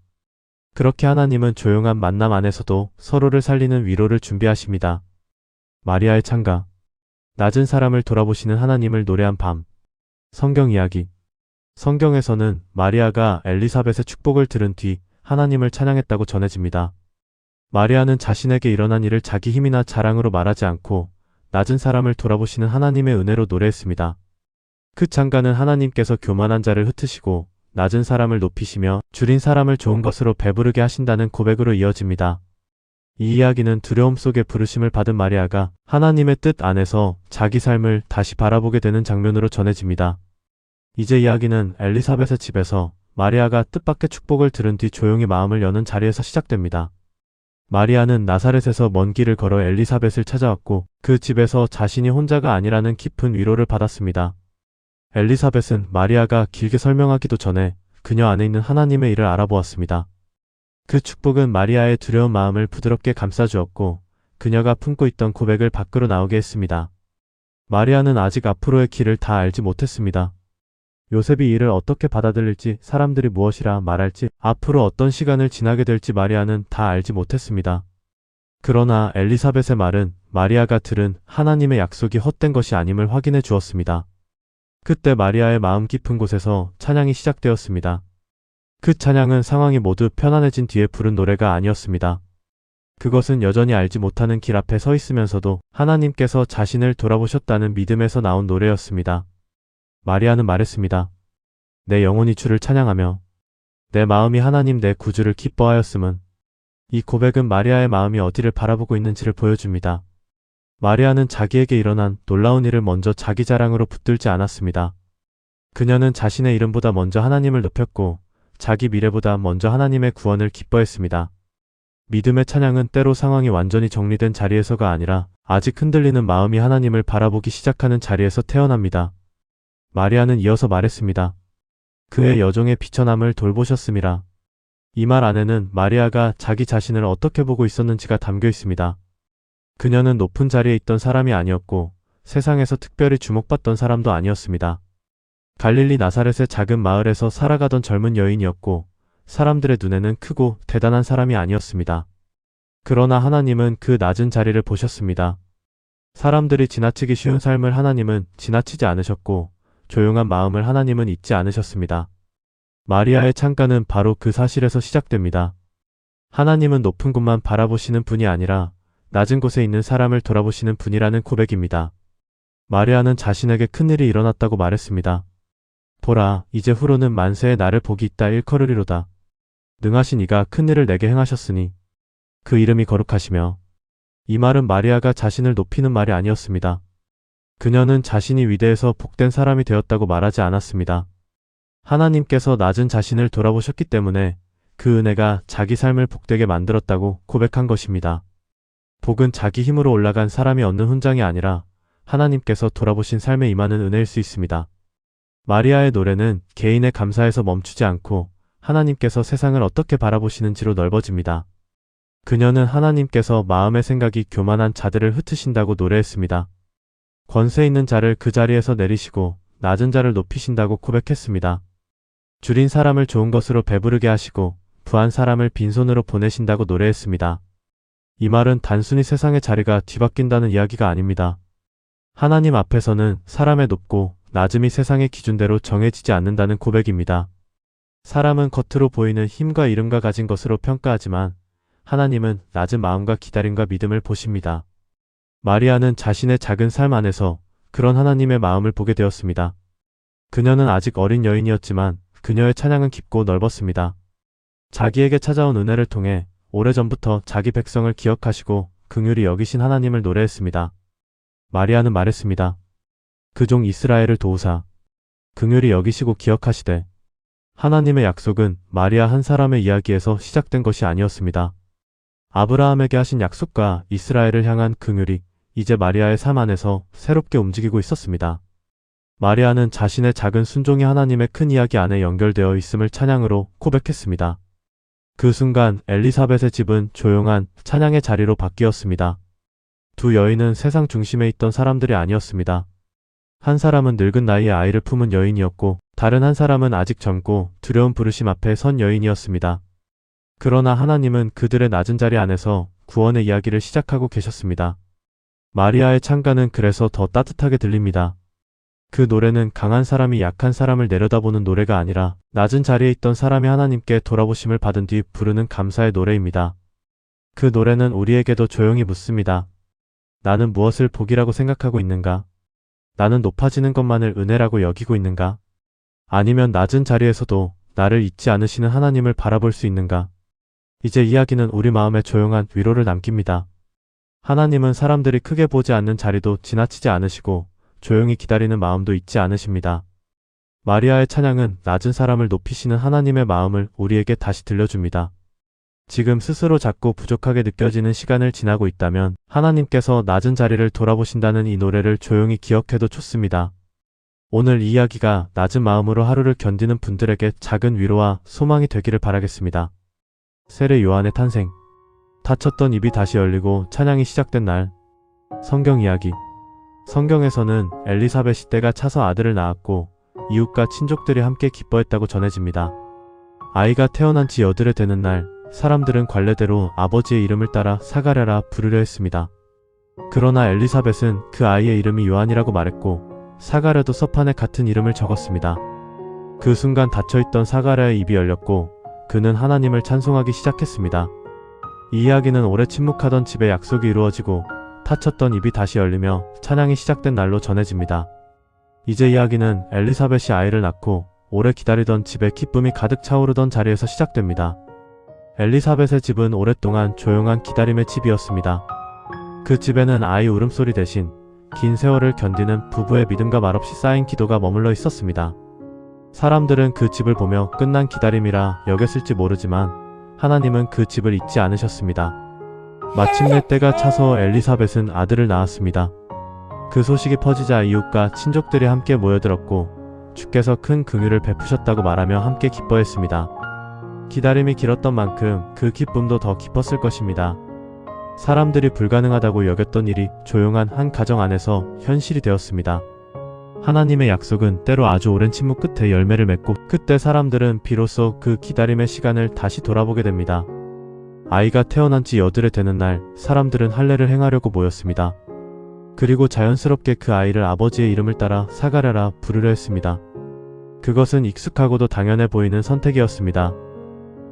그렇게 하나님은 조용한 만남 안에서도 서로를 살리는 위로를 준비하십니다. 마리아의 창가. 낮은 사람을 돌아보시는 하나님을 노래한 밤. 성경 이야기. 성경에서는 마리아가 엘리사벳의 축복을 들은 뒤 하나님을 찬양했다고 전해집니다. 마리아는 자신에게 일어난 일을 자기 힘이나 자랑으로 말하지 않고 낮은 사람을 돌아보시는 하나님의 은혜로 노래했습니다. 그 창가는 하나님께서 교만한 자를 흩으시고 낮은 사람을 높이시며 줄인 사람을 좋은 것으로 배부르게 하신다는 고백으로 이어집니다. 이 이야기는 두려움 속에 부르심을 받은 마리아가 하나님의 뜻 안에서 자기 삶을 다시 바라보게 되는 장면으로 전해집니다. 이제 이야기는 엘리사벳의 집에서 마리아가 뜻밖의 축복을 들은 뒤 조용히 마음을 여는 자리에서 시작됩니다. 마리아는 나사렛에서 먼 길을 걸어 엘리사벳을 찾아왔고 그 집에서 자신이 혼자가 아니라는 깊은 위로를 받았습니다. 엘리사벳은 마리아가 길게 설명하기도 전에 그녀 안에 있는 하나님의 일을 알아보았습니다. 그 축복은 마리아의 두려운 마음을 부드럽게 감싸주었고 그녀가 품고 있던 고백을 밖으로 나오게 했습니다. 마리아는 아직 앞으로의 길을 다 알지 못했습니다. 요셉이 이를 어떻게 받아들일지, 사람들이 무엇이라 말할지, 앞으로 어떤 시간을 지나게 될지 마리아는 다 알지 못했습니다. 그러나 엘리사벳의 말은 마리아가 들은 하나님의 약속이 헛된 것이 아님을 확인해 주었습니다. 그때 마리아의 마음 깊은 곳에서 찬양이 시작되었습니다. 그 찬양은 상황이 모두 편안해진 뒤에 부른 노래가 아니었습니다. 그것은 여전히 알지 못하는 길 앞에 서 있으면서도 하나님께서 자신을 돌아보셨다는 믿음에서 나온 노래였습니다. 마리아는 말했습니다. 내 영혼이 주를 찬양하며 내 마음이 하나님 내 구주를 기뻐하였음은. 이 고백은 마리아의 마음이 어디를 바라보고 있는지를 보여줍니다. 마리아는 자기에게 일어난 놀라운 일을 먼저 자기 자랑으로 붙들지 않았습니다. 그녀는 자신의 이름보다 먼저 하나님을 높였고 자기 미래보다 먼저 하나님의 구원을 기뻐했습니다. 믿음의 찬양은 때로 상황이 완전히 정리된 자리에서가 아니라 아직 흔들리는 마음이 하나님을 바라보기 시작하는 자리에서 태어납니다. 마리아는 이어서 말했습니다. 그의 여종의 비천함을 돌보셨음이라. 이 말 안에는 마리아가 자기 자신을 어떻게 보고 있었는지가 담겨 있습니다. 그녀는 높은 자리에 있던 사람이 아니었고 세상에서 특별히 주목받던 사람도 아니었습니다. 갈릴리 나사렛의 작은 마을에서 살아가던 젊은 여인이었고 사람들의 눈에는 크고 대단한 사람이 아니었습니다. 그러나 하나님은 그 낮은 자리를 보셨습니다. 사람들이 지나치기 쉬운 삶을 하나님은 지나치지 않으셨고 조용한 마음을 하나님은 잊지 않으셨습니다. 마리아의 창가는 바로 그 사실에서 시작됩니다. 하나님은 높은 곳만 바라보시는 분이 아니라 낮은 곳에 있는 사람을 돌아보시는 분이라는 고백입니다. 마리아는 자신에게 큰일이 일어났다고 말했습니다. 보라, 이제 후로는 만세의 나를 복이 있다 일컬으리로다. 능하신 이가 큰일을 내게 행하셨으니 그 이름이 거룩하시며. 이 말은 마리아가 자신을 높이는 말이 아니었습니다. 그녀는 자신이 위대해서 복된 사람이 되었다고 말하지 않았습니다. 하나님께서 낮은 자신을 돌아보셨기 때문에 그 은혜가 자기 삶을 복되게 만들었다고 고백한 것입니다. 복은 자기 힘으로 올라간 사람이 얻는 훈장이 아니라 하나님께서 돌아보신 삶에 임하는 은혜일 수 있습니다. 마리아의 노래는 개인의 감사에서 멈추지 않고 하나님께서 세상을 어떻게 바라보시는지로 넓어집니다. 그녀는 하나님께서 마음의 생각이 교만한 자들을 흩으신다고 노래했습니다. 권세 있는 자를 그 자리에서 내리시고 낮은 자를 높이신다고 고백했습니다. 줄인 사람을 좋은 것으로 배부르게 하시고 부한 사람을 빈손으로 보내신다고 노래했습니다. 이 말은 단순히 세상의 자리가 뒤바뀐다는 이야기가 아닙니다. 하나님 앞에서는 사람의 높고 낮음이 세상의 기준대로 정해지지 않는다는 고백입니다. 사람은 겉으로 보이는 힘과 이름과 가진 것으로 평가하지만 하나님은 낮은 마음과 기다림과 믿음을 보십니다. 마리아는 자신의 작은 삶 안에서 그런 하나님의 마음을 보게 되었습니다. 그녀는 아직 어린 여인이었지만 그녀의 찬양은 깊고 넓었습니다. 자기에게 찾아온 은혜를 통해 오래전부터 자기 백성을 기억하시고 긍휼히 여기신 하나님을 노래했습니다. 마리아는 말했습니다. 그 종 이스라엘을 도우사 긍휼히 여기시고 기억하시되. 하나님의 약속은 마리아 한 사람의 이야기에서 시작된 것이 아니었습니다. 아브라함에게 하신 약속과 이스라엘을 향한 긍휼이 이제 마리아의 삶 안에서 새롭게 움직이고 있었습니다. 마리아는 자신의 작은 순종이 하나님의 큰 이야기 안에 연결되어 있음을 찬양으로 고백했습니다. 그 순간 엘리사벳의 집은 조용한 찬양의 자리로 바뀌었습니다. 두 여인은 세상 중심에 있던 사람들이 아니었습니다. 한 사람은 늙은 나이에 아이를 품은 여인이었고 다른 한 사람은 아직 젊고 두려운 부르심 앞에 선 여인이었습니다. 그러나 하나님은 그들의 낮은 자리 안에서 구원의 이야기를 시작하고 계셨습니다. 마리아의 창가는 그래서 더 따뜻하게 들립니다. 그 노래는 강한 사람이 약한 사람을 내려다보는 노래가 아니라 낮은 자리에 있던 사람이 하나님께 돌아보심을 받은 뒤 부르는 감사의 노래입니다. 그 노래는 우리에게도 조용히 묻습니다. 나는 무엇을 복이라고 생각하고 있는가? 나는 높아지는 것만을 은혜라고 여기고 있는가? 아니면 낮은 자리에서도 나를 잊지 않으시는 하나님을 바라볼 수 있는가? 이제 이야기는 우리 마음에 조용한 위로를 남깁니다. 하나님은 사람들이 크게 보지 않는 자리도 지나치지 않으시고 조용히 기다리는 마음도 잊지 않으십니다. 마리아의 찬양은 낮은 사람을 높이시는 하나님의 마음을 우리에게 다시 들려줍니다. 지금 스스로 작고 부족하게 느껴지는 시간을 지나고 있다면 하나님께서 낮은 자리를 돌아보신다는 이 노래를 조용히 기억해도 좋습니다. 오늘 이 이야기가 낮은 마음으로 하루를 견디는 분들에게 작은 위로와 소망이 되기를 바라겠습니다. 세례 요한의 탄생. 닫혔던 입이 다시 열리고 찬양이 시작된 날. 성경 이야기. 성경에서는 엘리사벳이 때가 차서 아들을 낳았고 이웃과 친족들이 함께 기뻐했다고 전해집니다. 아이가 태어난 지 여드레 되는 날 사람들은 관례대로 아버지의 이름을 따라 사가랴라 부르려 했습니다. 그러나 엘리사벳은 그 아이의 이름이 요한이라고 말했고 사가랴도 서판에 같은 이름을 적었습니다. 그 순간 닫혀있던 사가랴의 입이 열렸고 그는 하나님을 찬송하기 시작했습니다. 이 이야기는 오래 침묵하던 집에 약속이 이루어지고 닫혔던 입이 다시 열리며 찬양이 시작된 날로 전해집니다. 이제 이야기는 엘리사벳이 아이를 낳고 오래 기다리던 집에 기쁨이 가득 차오르던 자리에서 시작됩니다. 엘리사벳의 집은 오랫동안 조용한 기다림의 집이었습니다. 그 집에는 아이 울음소리 대신 긴 세월을 견디는 부부의 믿음과 말없이 쌓인 기도가 머물러 있었습니다. 사람들은 그 집을 보며 끝난 기다림이라 여겼을지 모르지만 하나님은 그 집을 잊지 않으셨습니다. 마침내 때가 차서 엘리사벳은 아들을 낳았습니다. 그 소식이 퍼지자 이웃과 친족들이 함께 모여들었고 주께서 큰 긍휼을 베푸셨다고 말하며 함께 기뻐했습니다. 기다림이 길었던 만큼 그 기쁨도 더 깊었을 것입니다. 사람들이 불가능하다고 여겼던 일이 조용한 한 가정 안에서 현실이 되었습니다. 하나님의 약속은 때로 아주 오랜 침묵 끝에 열매를 맺고, 그때 사람들은 비로소 그 기다림의 시간을 다시 돌아보게 됩니다. 아이가 태어난 지 여드레 되는 날, 사람들은 할례를 행하려고 모였습니다. 그리고 자연스럽게 그 아이를 아버지의 이름을 따라 사가랴라 부르려 했습니다. 그것은 익숙하고도 당연해 보이는 선택이었습니다.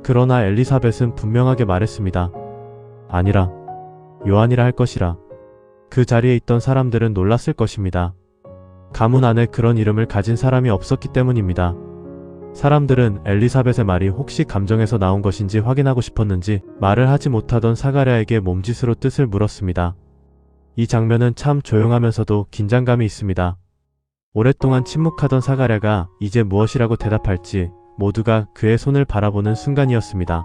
그러나 엘리사벳은 분명하게 말했습니다. 아니라, 요한이라 할 것이라. 그 자리에 있던 사람들은 놀랐을 것입니다. 가문 안에 그런 이름을 가진 사람이 없었기 때문입니다. 사람들은 엘리사벳의 말이 혹시 감정에서 나온 것인지 확인하고 싶었는지 말을 하지 못하던 사가랴에게 몸짓으로 뜻을 물었습니다. 이 장면은 참 조용하면서도 긴장감이 있습니다. 오랫동안 침묵하던 사가랴가 이제 무엇이라고 대답할지 모두가 그의 손을 바라보는 순간이었습니다.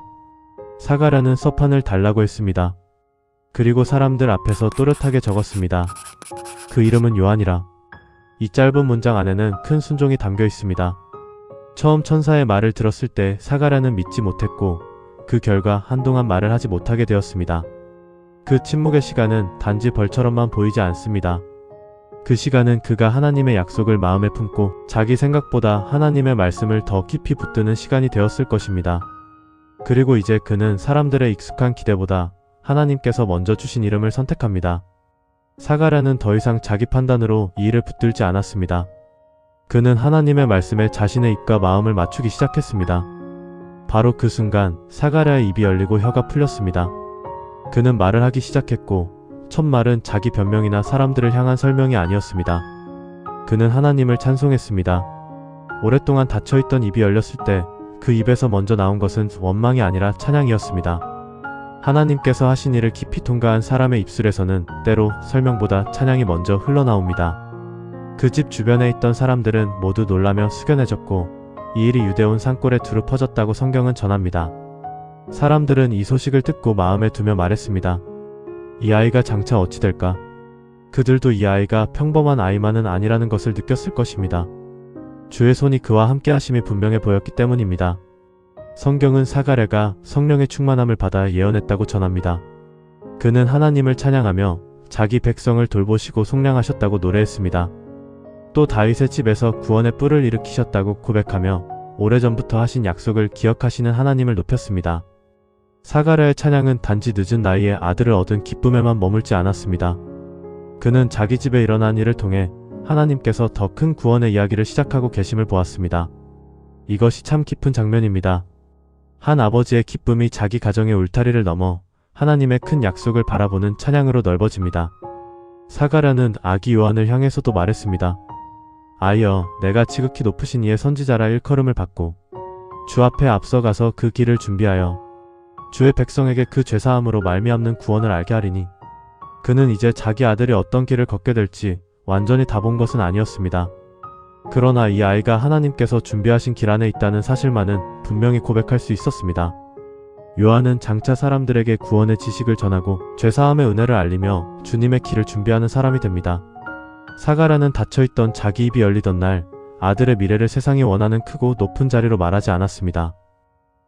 사가랴는 서판을 달라고 했습니다. 그리고 사람들 앞에서 또렷하게 적었습니다. 그 이름은 요한이라. 이 짧은 문장 안에는 큰 순종이 담겨 있습니다. 처음 천사의 말을 들었을 때 사가랴는 믿지 못했고, 그 결과 한동안 말을 하지 못하게 되었습니다. 그 침묵의 시간은 단지 벌처럼만 보이지 않습니다. 그 시간은 그가 하나님의 약속을 마음에 품고 자기 생각보다 하나님의 말씀을 더 깊이 붙드는 시간이 되었을 것입니다. 그리고 이제 그는 사람들의 익숙한 기대보다 하나님께서 먼저 주신 이름을 선택합니다. 사가랴는 더 이상 자기 판단으로 이 일을 붙들지 않았습니다. 그는 하나님의 말씀에 자신의 입과 마음을 맞추기 시작했습니다. 바로 그 순간 사가랴의 입이 열리고 혀가 풀렸습니다. 그는 말을 하기 시작했고, 첫 말은 자기 변명이나 사람들을 향한 설명이 아니었습니다. 그는 하나님을 찬송했습니다. 오랫동안 닫혀있던 입이 열렸을 때 그 입에서 먼저 나온 것은 원망이 아니라 찬양이었습니다. 하나님께서 하신 일을 깊이 통과한 사람의 입술에서는 때로 설명보다 찬양이 먼저 흘러나옵니다. 그 집 주변에 있던 사람들은 모두 놀라며 숙연해졌고, 이 일이 유대온 산골에 두루 퍼졌다고 성경은 전합니다. 사람들은 이 소식을 듣고 마음에 두며 말했습니다. 이 아이가 장차 어찌 될까? 그들도 이 아이가 평범한 아이만은 아니라는 것을 느꼈을 것입니다. 주의 손이 그와 함께 하심이 분명해 보였기 때문입니다. 성경은 사가랴가 성령의 충만함을 받아 예언했다고 전합니다. 그는 하나님을 찬양하며 자기 백성을 돌보시고 속량하셨다고 노래했습니다. 또 다윗의 집에서 구원의 뿔을 일으키셨다고 고백하며 오래전부터 하신 약속을 기억하시는 하나님을 높였습니다. 사가랴의 찬양은 단지 늦은 나이에 아들을 얻은 기쁨에만 머물지 않았습니다. 그는 자기 집에 일어난 일을 통해 하나님께서 더 큰 구원의 이야기를 시작하고 계심을 보았습니다. 이것이 참 깊은 장면입니다. 한 아버지의 기쁨이 자기 가정의 울타리를 넘어 하나님의 큰 약속을 바라보는 찬양으로 넓어집니다. 사가랴는 아기 요한을 향해서도 말했습니다. 아이여, 내가 지극히 높으신 이의 선지자라 일컬음을 받고 주 앞에 앞서가서 그 길을 준비하여 주의 백성에게 그 죄사함으로 말미암는 구원을 알게 하리니. 그는 이제 자기 아들이 어떤 길을 걷게 될지 완전히 다 본 것은 아니었습니다. 그러나 이 아이가 하나님께서 준비하신 길 안에 있다는 사실만은 분명히 고백할 수 있었습니다. 요한은 장차 사람들에게 구원의 지식을 전하고 죄사함의 은혜를 알리며 주님의 길을 준비하는 사람이 됩니다. 사가랴는 닫혀있던 자기 입이 열리던 날 아들의 미래를 세상이 원하는 크고 높은 자리로 말하지 않았습니다.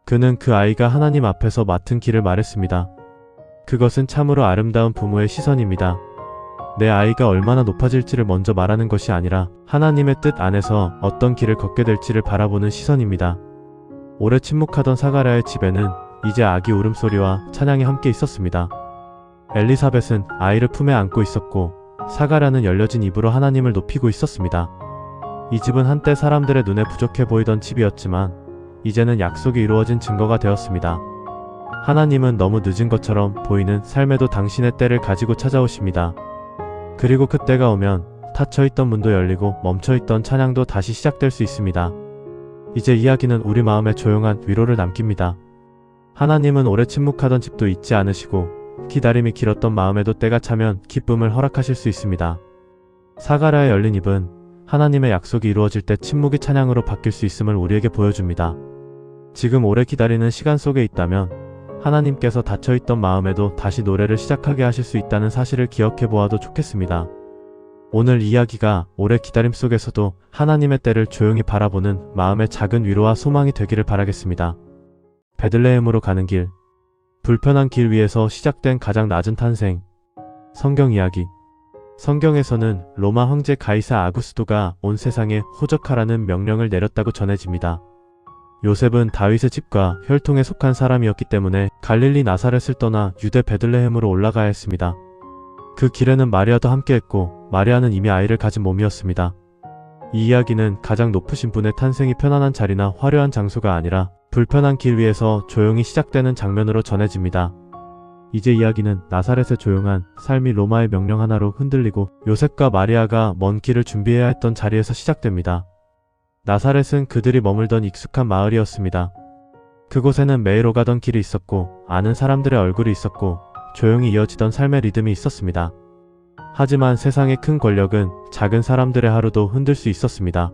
그는 그 아이가 하나님 앞에서 맡은 길을 말했습니다. 그것은 참으로 아름다운 부모의 시선입니다. 내 아이가 얼마나 높아질지를 먼저 말하는 것이 아니라 하나님의 뜻 안에서 어떤 길을 걷게 될지를 바라보는 시선입니다. 오래 침묵하던 사가랴의 집에는 이제 아기 울음소리와 찬양이 함께 있었습니다. 엘리사벳은 아이를 품에 안고 있었고 사가랴는 열려진 입으로 하나님을 높이고 있었습니다. 이 집은 한때 사람들의 눈에 부족해 보이던 집이었지만 이제는 약속이 이루어진 증거가 되었습니다. 하나님은 너무 늦은 것처럼 보이는 삶에도 당신의 때를 가지고 찾아오십니다. 그리고 그때가 오면 닫혀있던 문도 열리고 멈춰있던 찬양도 다시 시작될 수 있습니다. 이제 이야기는 우리 마음에 조용한 위로를 남깁니다. 하나님은 오래 침묵하던 집도 잊지 않으시고 기다림이 길었던 마음에도 때가 차면 기쁨을 허락하실 수 있습니다. 사가랴의 열린 입은 하나님의 약속이 이루어질 때 침묵이 찬양으로 바뀔 수 있음을 우리에게 보여줍니다. 지금 오래 기다리는 시간 속에 있다면 하나님께서 닫혀있던 마음에도 다시 노래를 시작하게 하실 수 있다는 사실을 기억해 보아도 좋겠습니다. 오늘 이야기가 오래 기다림 속에서도 하나님의 때를 조용히 바라보는 마음의 작은 위로와 소망이 되기를 바라겠습니다. 베들레헴으로 가는 길. 불편한 길 위에서 시작된 가장 낮은 탄생. 성경 이야기. 성경에서는 로마 황제 가이사 아구스도가 온 세상에 호적하라는 명령을 내렸다고 전해집니다. 요셉은 다윗의 집과 혈통에 속한 사람이었기 때문에 갈릴리 나사렛을 떠나 유대 베들레헴으로 올라가야 했습니다. 그 길에는 마리아도 함께했고 마리아는 이미 아이를 가진 몸이었습니다. 이 이야기는 가장 높으신 분의 탄생이 편안한 자리나 화려한 장소가 아니라 불편한 길 위에서 조용히 시작되는 장면으로 전해집니다. 이제 이야기는 나사렛의 조용한 삶이 로마의 명령 하나로 흔들리고 요셉과 마리아가 먼 길을 준비해야 했던 자리에서 시작됩니다. 나사렛은 그들이 머물던 익숙한 마을이었습니다. 그곳에는 매일 오가던 길이 있었고 아는 사람들의 얼굴이 있었고 조용히 이어지던 삶의 리듬이 있었습니다. 하지만 세상의 큰 권력은 작은 사람들의 하루도 흔들 수 있었습니다.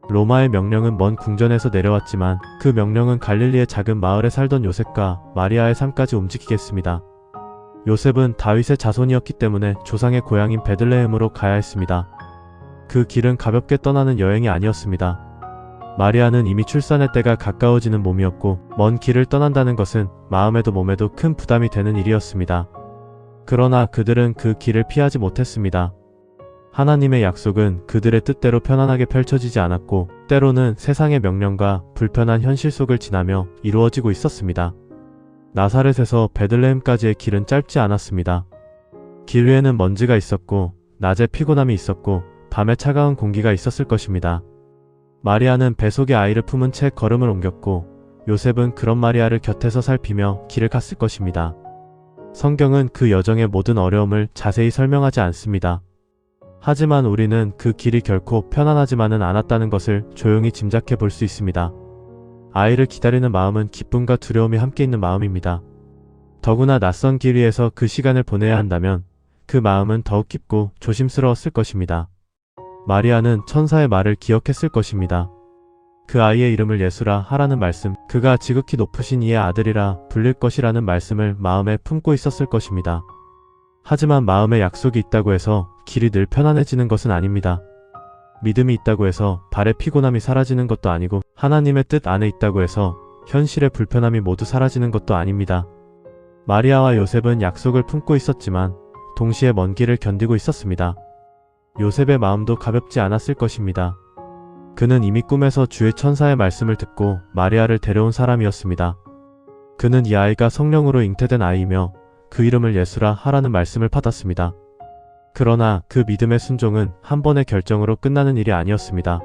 로마의 명령은 먼 궁전에서 내려왔지만 그 명령은 갈릴리의 작은 마을에 살던 요셉과 마리아의 삶까지 움직이겠습니다. 요셉은 다윗의 자손이었기 때문에 조상의 고향인 베들레헴으로 가야 했습니다. 그 길은 가볍게 떠나는 여행이 아니었습니다. 마리아는 이미 출산의 때가 가까워지는 몸이었고 먼 길을 떠난다는 것은 마음에도 몸에도 큰 부담이 되는 일이었습니다. 그러나 그들은 그 길을 피하지 못했습니다. 하나님의 약속은 그들의 뜻대로 편안하게 펼쳐지지 않았고 때로는 세상의 명령과 불편한 현실 속을 지나며 이루어지고 있었습니다. 나사렛에서 베들레헴까지의 길은 짧지 않았습니다. 길 위에는 먼지가 있었고 낮에 피곤함이 있었고 밤에 차가운 공기가 있었을 것입니다. 마리아는 배 속에 아이를 품은 채 걸음을 옮겼고 요셉은 그런 마리아를 곁에서 살피며 길을 갔을 것입니다. 성경은 그 여정의 모든 어려움을 자세히 설명하지 않습니다. 하지만 우리는 그 길이 결코 편안하지만은 않았다는 것을 조용히 짐작해 볼 수 있습니다. 아이를 기다리는 마음은 기쁨과 두려움이 함께 있는 마음입니다. 더구나 낯선 길 위에서 그 시간을 보내야 한다면 그 마음은 더욱 깊고 조심스러웠을 것입니다. 마리아는 천사의 말을 기억했을 것입니다. 그 아이의 이름을 예수라 하라는 말씀, 그가 지극히 높으신 이의 아들이라 불릴 것이라는 말씀을 마음에 품고 있었을 것입니다. 하지만 마음에 약속이 있다고 해서 길이 늘 편안해지는 것은 아닙니다. 믿음이 있다고 해서 발의 피곤함이 사라지는 것도 아니고 하나님의 뜻 안에 있다고 해서 현실의 불편함이 모두 사라지는 것도 아닙니다. 마리아와 요셉은 약속을 품고 있었지만 동시에 먼 길을 견디고 있었습니다. 요셉의 마음도 가볍지 않았을 것입니다. 그는 이미 꿈에서 주의 천사의 말씀을 듣고 마리아를 데려온 사람이었습니다. 그는 이 아이가 성령으로 잉태된 아이이며 그 이름을 예수라 하라는 말씀을 받았습니다. 그러나 그 믿음의 순종은 한 번의 결정으로 끝나는 일이 아니었습니다.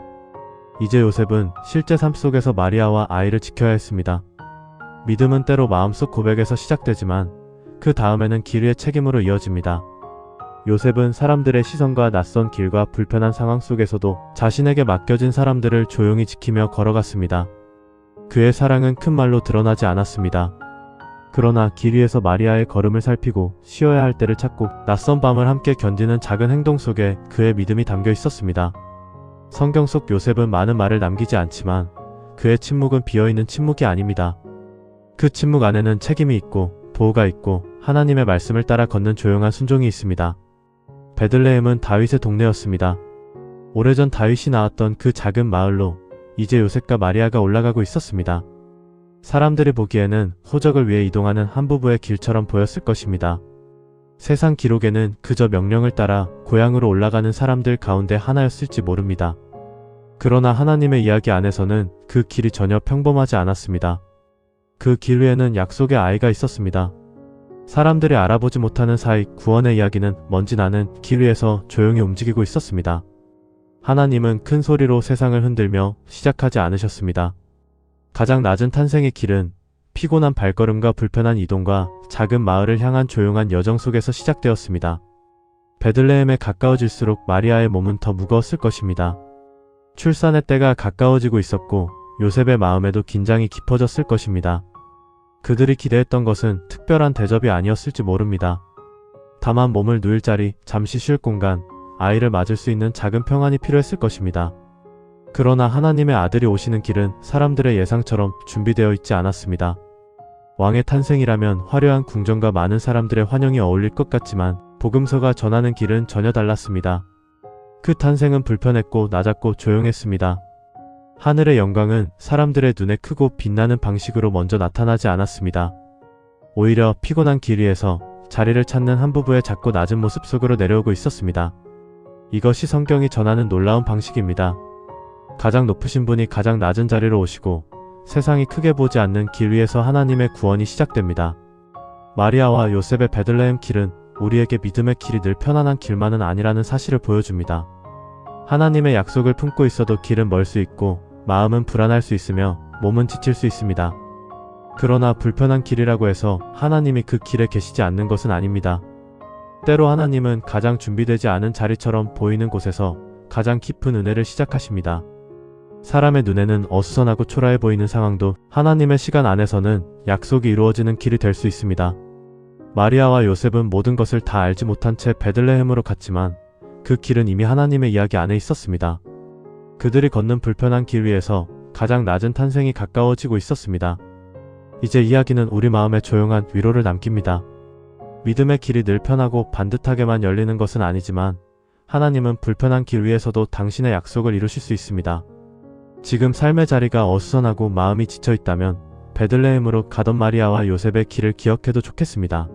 이제 요셉은 실제 삶 속에서 마리아와 아이를 지켜야 했습니다. 믿음은 때로 마음속 고백에서 시작되지만 그 다음에는 길 위의 책임으로 이어집니다. 요셉은 사람들의 시선과 낯선 길과 불편한 상황 속에서도 자신에게 맡겨진 사람들을 조용히 지키며 걸어갔습니다. 그의 사랑은 큰 말로 드러나지 않았습니다. 그러나 길 위에서 마리아의 걸음을 살피고 쉬어야 할 때를 찾고 낯선 밤을 함께 견디는 작은 행동 속에 그의 믿음이 담겨 있었습니다. 성경 속 요셉은 많은 말을 남기지 않지만 그의 침묵은 비어있는 침묵이 아닙니다. 그 침묵 안에는 책임이 있고 보호가 있고 하나님의 말씀을 따라 걷는 조용한 순종이 있습니다. 베들레헴은 다윗의 동네였습니다. 오래전 다윗이 나왔던 그 작은 마을로 이제 요셉과 마리아가 올라가고 있었습니다. 사람들이 보기에는 호적을 위해 이동하는 한 부부의 길처럼 보였을 것입니다. 세상 기록에는 그저 명령을 따라 고향으로 올라가는 사람들 가운데 하나였을지 모릅니다. 그러나 하나님의 이야기 안에서는 그 길이 전혀 평범하지 않았습니다. 그 길 위에는 약속의 아이가 있었습니다. 사람들이 알아보지 못하는 사이 구원의 이야기는 먼지 나는 길 위에서 조용히 움직이고 있었습니다. 하나님은 큰 소리로 세상을 흔들며 시작하지 않으셨습니다. 가장 낮은 탄생의 길은 피곤한 발걸음과 불편한 이동과 작은 마을을 향한 조용한 여정 속에서 시작되었습니다. 베들레헴에 가까워질수록 마리아의 몸은 더 무거웠을 것입니다. 출산의 때가 가까워지고 있었고 요셉의 마음에도 긴장이 깊어졌을 것입니다. 그들이 기대했던 것은 특별한 대접이 아니었을지 모릅니다. 다만 몸을 누일 자리, 잠시 쉴 공간, 아이를 맞을 수 있는 작은 평안이 필요했을 것입니다. 그러나 하나님의 아들이 오시는 길은 사람들의 예상처럼 준비되어 있지 않았습니다. 왕의 탄생이라면 화려한 궁전과 많은 사람들의 환영이 어울릴 것 같지만 복음서가 전하는 길은 전혀 달랐습니다. 그 탄생은 불편했고 낮았고 조용했습니다. 하늘의 영광은 사람들의 눈에 크고 빛나는 방식으로 먼저 나타나지 않았습니다. 오히려 피곤한 길 위에서 자리를 찾는 한 부부의 작고 낮은 모습 속으로 내려오고 있었습니다. 이것이 성경이 전하는 놀라운 방식입니다. 가장 높으신 분이 가장 낮은 자리로 오시고 세상이 크게 보지 않는 길 위에서 하나님의 구원이 시작됩니다. 마리아와 요셉의 베들레헴 길은 우리에게 믿음의 길이 늘 편안한 길만은 아니라는 사실을 보여줍니다. 하나님의 약속을 품고 있어도 길은 멀 수 있고 마음은 불안할 수 있으며 몸은 지칠 수 있습니다. 그러나 불편한 길이라고 해서 하나님이 그 길에 계시지 않는 것은 아닙니다. 때로 하나님은 가장 준비되지 않은 자리처럼 보이는 곳에서 가장 깊은 은혜를 시작하십니다. 사람의 눈에는 어수선하고 초라해 보이는 상황도 하나님의 시간 안에서는 약속이 이루어지는 길이 될 수 있습니다. 마리아와 요셉은 모든 것을 다 알지 못한 채 베들레헴으로 갔지만 그 길은 이미 하나님의 이야기 안에 있었습니다. 그들이 걷는 불편한 길 위에서 가장 낮은 탄생이 가까워지고 있었습니다. 이제 이야기는 우리 마음에 조용한 위로를 남깁니다. 믿음의 길이 늘 편하고 반듯하게만 열리는 것은 아니지만 하나님은 불편한 길 위에서도 당신의 약속을 이루실 수 있습니다. 지금 삶의 자리가 어수선하고 마음이 지쳐 있다면 베들레헴으로 가던 마리아와 요셉의 길을 기억해도 좋겠습니다.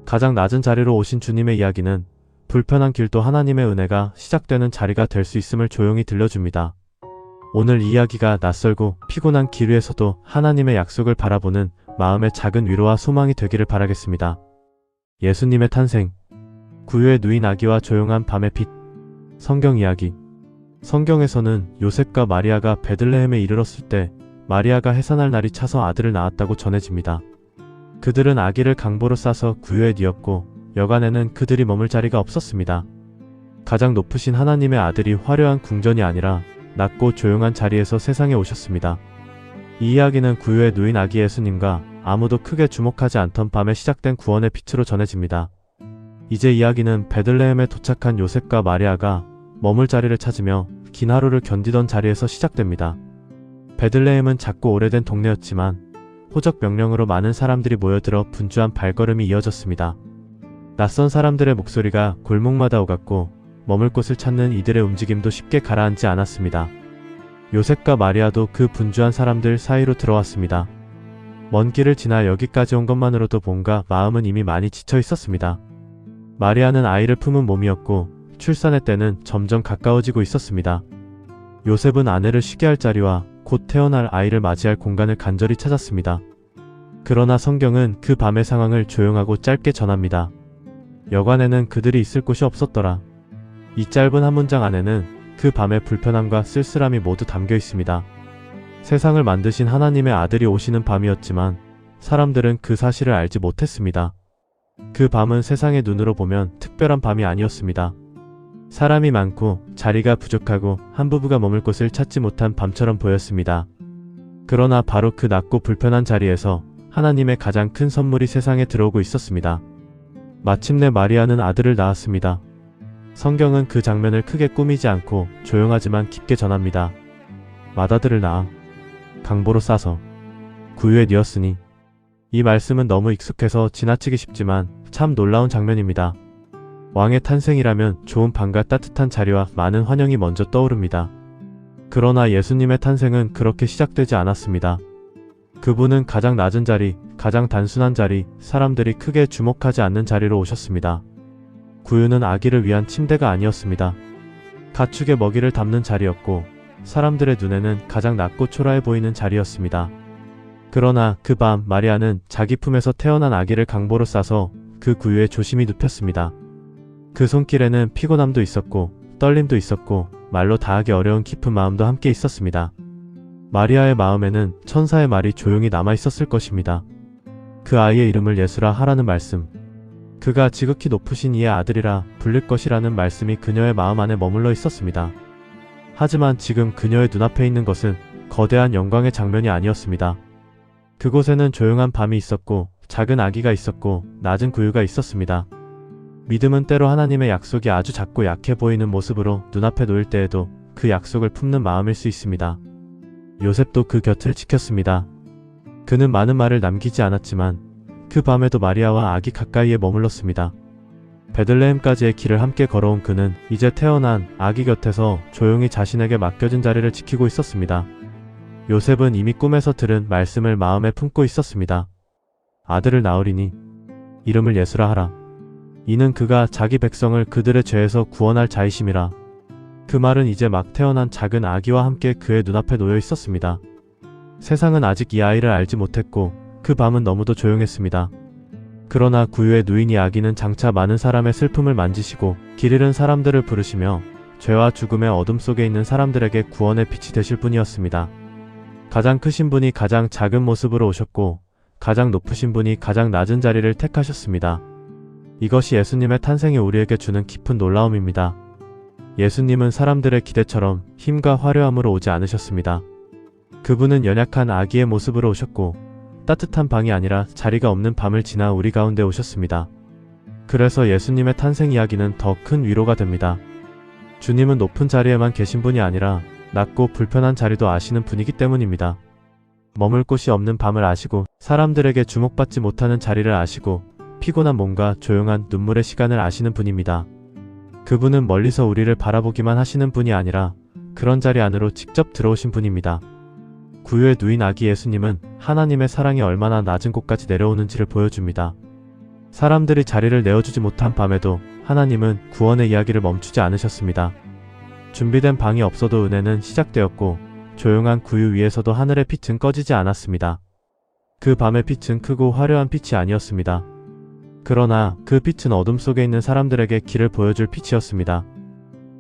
가장 낮은 자리로 오신 주님의 이야기는 불편한 길도 하나님의 은혜가 시작되는 자리가 될 수 있음을 조용히 들려줍니다. 오늘 이야기가 낯설고 피곤한 길 위에서도 하나님의 약속을 바라보는 마음의 작은 위로와 소망이 되기를 바라겠습니다. 예수님의 탄생, 구유에 누인 아기와 조용한 밤의 빛. 성경 이야기. 성경에서는 요셉과 마리아가 베들레헴에 이르렀을 때 마리아가 해산할 날이 차서 아들을 낳았다고 전해집니다. 그들은 아기를 강보로 싸서 구유에 뉘었고 여간에는 그들이 머물 자리가 없었습니다. 가장 높으신 하나님의 아들이 화려한 궁전이 아니라 낮고 조용한 자리에서 세상에 오셨습니다. 이 이야기는 구유에 누인 아기 예수님과 아무도 크게 주목하지 않던 밤에 시작된 구원의 빛으로 전해집니다. 이제 이야기는 베들레헴에 도착한 요셉과 마리아가 머물 자리를 찾으며 긴 하루를 견디던 자리에서 시작됩니다. 베들레헴은 작고 오래된 동네였지만 호적 명령으로 많은 사람들이 모여들어 분주한 발걸음이 이어졌습니다. 낯선 사람들의 목소리가 골목마다 오갔고 머물 곳을 찾는 이들의 움직임도 쉽게 가라앉지 않았습니다. 요셉과 마리아도 그 분주한 사람들 사이로 들어왔습니다. 먼 길을 지나 여기까지 온 것만으로도 뭔가 마음은 이미 많이 지쳐 있었습니다. 마리아는 아이를 품은 몸이었고 출산의 때는 점점 가까워지고 있었습니다. 요셉은 아내를 쉬게 할 자리와 곧 태어날 아이를 맞이할 공간을 간절히 찾았습니다. 그러나 성경은 그 밤의 상황을 조용하고 짧게 전합니다. 여관에는 그들이 있을 곳이 없었더라. 이 짧은 한 문장 안에는 그 밤의 불편함과 쓸쓸함이 모두 담겨 있습니다. 세상을 만드신 하나님의 아들이 오시는 밤이었지만 사람들은 그 사실을 알지 못했습니다. 그 밤은 세상의 눈으로 보면 특별한 밤이 아니었습니다. 사람이 많고 자리가 부족하고 한 부부가 머물 곳을 찾지 못한 밤처럼 보였습니다. 그러나 바로 그 낮고 불편한 자리에서 하나님의 가장 큰 선물이 세상에 들어오고 있었습니다. 마침내 마리아는 아들을 낳았습니다. 성경은 그 장면을 크게 꾸미지 않고 조용하지만 깊게 전합니다. 맏아들을 낳아 강보로 싸서 구유에 뉘었으니. 이 말씀은 너무 익숙해서 지나치기 쉽지만 참 놀라운 장면입니다. 왕의 탄생이라면 좋은 밤과 따뜻한 자리와 많은 환영이 먼저 떠오릅니다. 그러나 예수님의 탄생은 그렇게 시작되지 않았습니다. 그분은 가장 낮은 자리, 가장 단순한 자리, 사람들이 크게 주목하지 않는 자리로 오셨습니다. 구유는 아기를 위한 침대가 아니었습니다. 가축의 먹이를 담는 자리였고 사람들의 눈에는 가장 낮고 초라해 보이는 자리였습니다. 그러나 그 밤 마리아는 자기 품에서 태어난 아기를 강보로 싸서 그 구유에 조심히 눕혔습니다. 그 손길에는 피곤함도 있었고 떨림도 있었고 말로 다하기 어려운 깊은 마음도 함께 있었습니다. 마리아의 마음에는 천사의 말이 조용히 남아있었을 것입니다. 그 아이의 이름을 예수라 하라는 말씀, 그가 지극히 높으신 이의 아들이라 불릴 것이라는 말씀이 그녀의 마음 안에 머물러 있었습니다. 하지만 지금 그녀의 눈앞에 있는 것은 거대한 영광의 장면이 아니었습니다. 그곳에는 조용한 밤이 있었고 작은 아기가 있었고 낮은 구유가 있었습니다. 믿음은 때로 하나님의 약속이 아주 작고 약해 보이는 모습으로 눈앞에 놓일 때에도 그 약속을 품는 마음일 수 있습니다. 요셉도 그 곁을 지켰습니다. 그는 많은 말을 남기지 않았지만 그 밤에도 마리아와 아기 가까이에 머물렀습니다. 베들레헴까지의 길을 함께 걸어온 그는 이제 태어난 아기 곁에서 조용히 자신에게 맡겨진 자리를 지키고 있었습니다. 요셉은 이미 꿈에서 들은 말씀을 마음에 품고 있었습니다. 아들을 낳으리니 이름을 예수라 하라. 이는 그가 자기 백성을 그들의 죄에서 구원할 자이심이라. 그 말은 이제 막 태어난 작은 아기와 함께 그의 눈앞에 놓여 있었습니다. 세상은 아직 이 아이를 알지 못했고 그 밤은 너무도 조용했습니다. 그러나 구유의 누인 아기는 장차 많은 사람의 슬픔을 만지시고 길 잃은 사람들을 부르시며 죄와 죽음의 어둠 속에 있는 사람들에게 구원의 빛이 되실 분이었습니다. 가장 크신 분이 가장 작은 모습으로 오셨고 가장 높으신 분이 가장 낮은 자리를 택하셨습니다. 이것이 예수님의 탄생이 우리에게 주는 깊은 놀라움입니다. 예수님은 사람들의 기대처럼 힘과 화려함으로 오지 않으셨습니다. 그분은 연약한 아기의 모습으로 오셨고 따뜻한 방이 아니라 자리가 없는 밤을 지나 우리 가운데 오셨습니다. 그래서 예수님의 탄생 이야기는 더 큰 위로가 됩니다. 주님은 높은 자리에만 계신 분이 아니라 낮고 불편한 자리도 아시는 분이기 때문입니다. 머물 곳이 없는 밤을 아시고 사람들에게 주목받지 못하는 자리를 아시고 피곤한 몸과 조용한 눈물의 시간을 아시는 분입니다. 그분은 멀리서 우리를 바라보기만 하시는 분이 아니라 그런 자리 안으로 직접 들어오신 분입니다. 구유의 누인 아기 예수님은 하나님의 사랑이 얼마나 낮은 곳까지 내려오는지를 보여줍니다. 사람들이 자리를 내어주지 못한 밤에도 하나님은 구원의 이야기를 멈추지 않으셨습니다. 준비된 방이 없어도 은혜는 시작되었고 조용한 구유 위에서도 하늘의 빛은 꺼지지 않았습니다. 그 밤의 빛은 크고 화려한 빛이 아니었습니다. 그러나 그 빛은 어둠 속에 있는 사람들에게 길을 보여줄 빛이었습니다.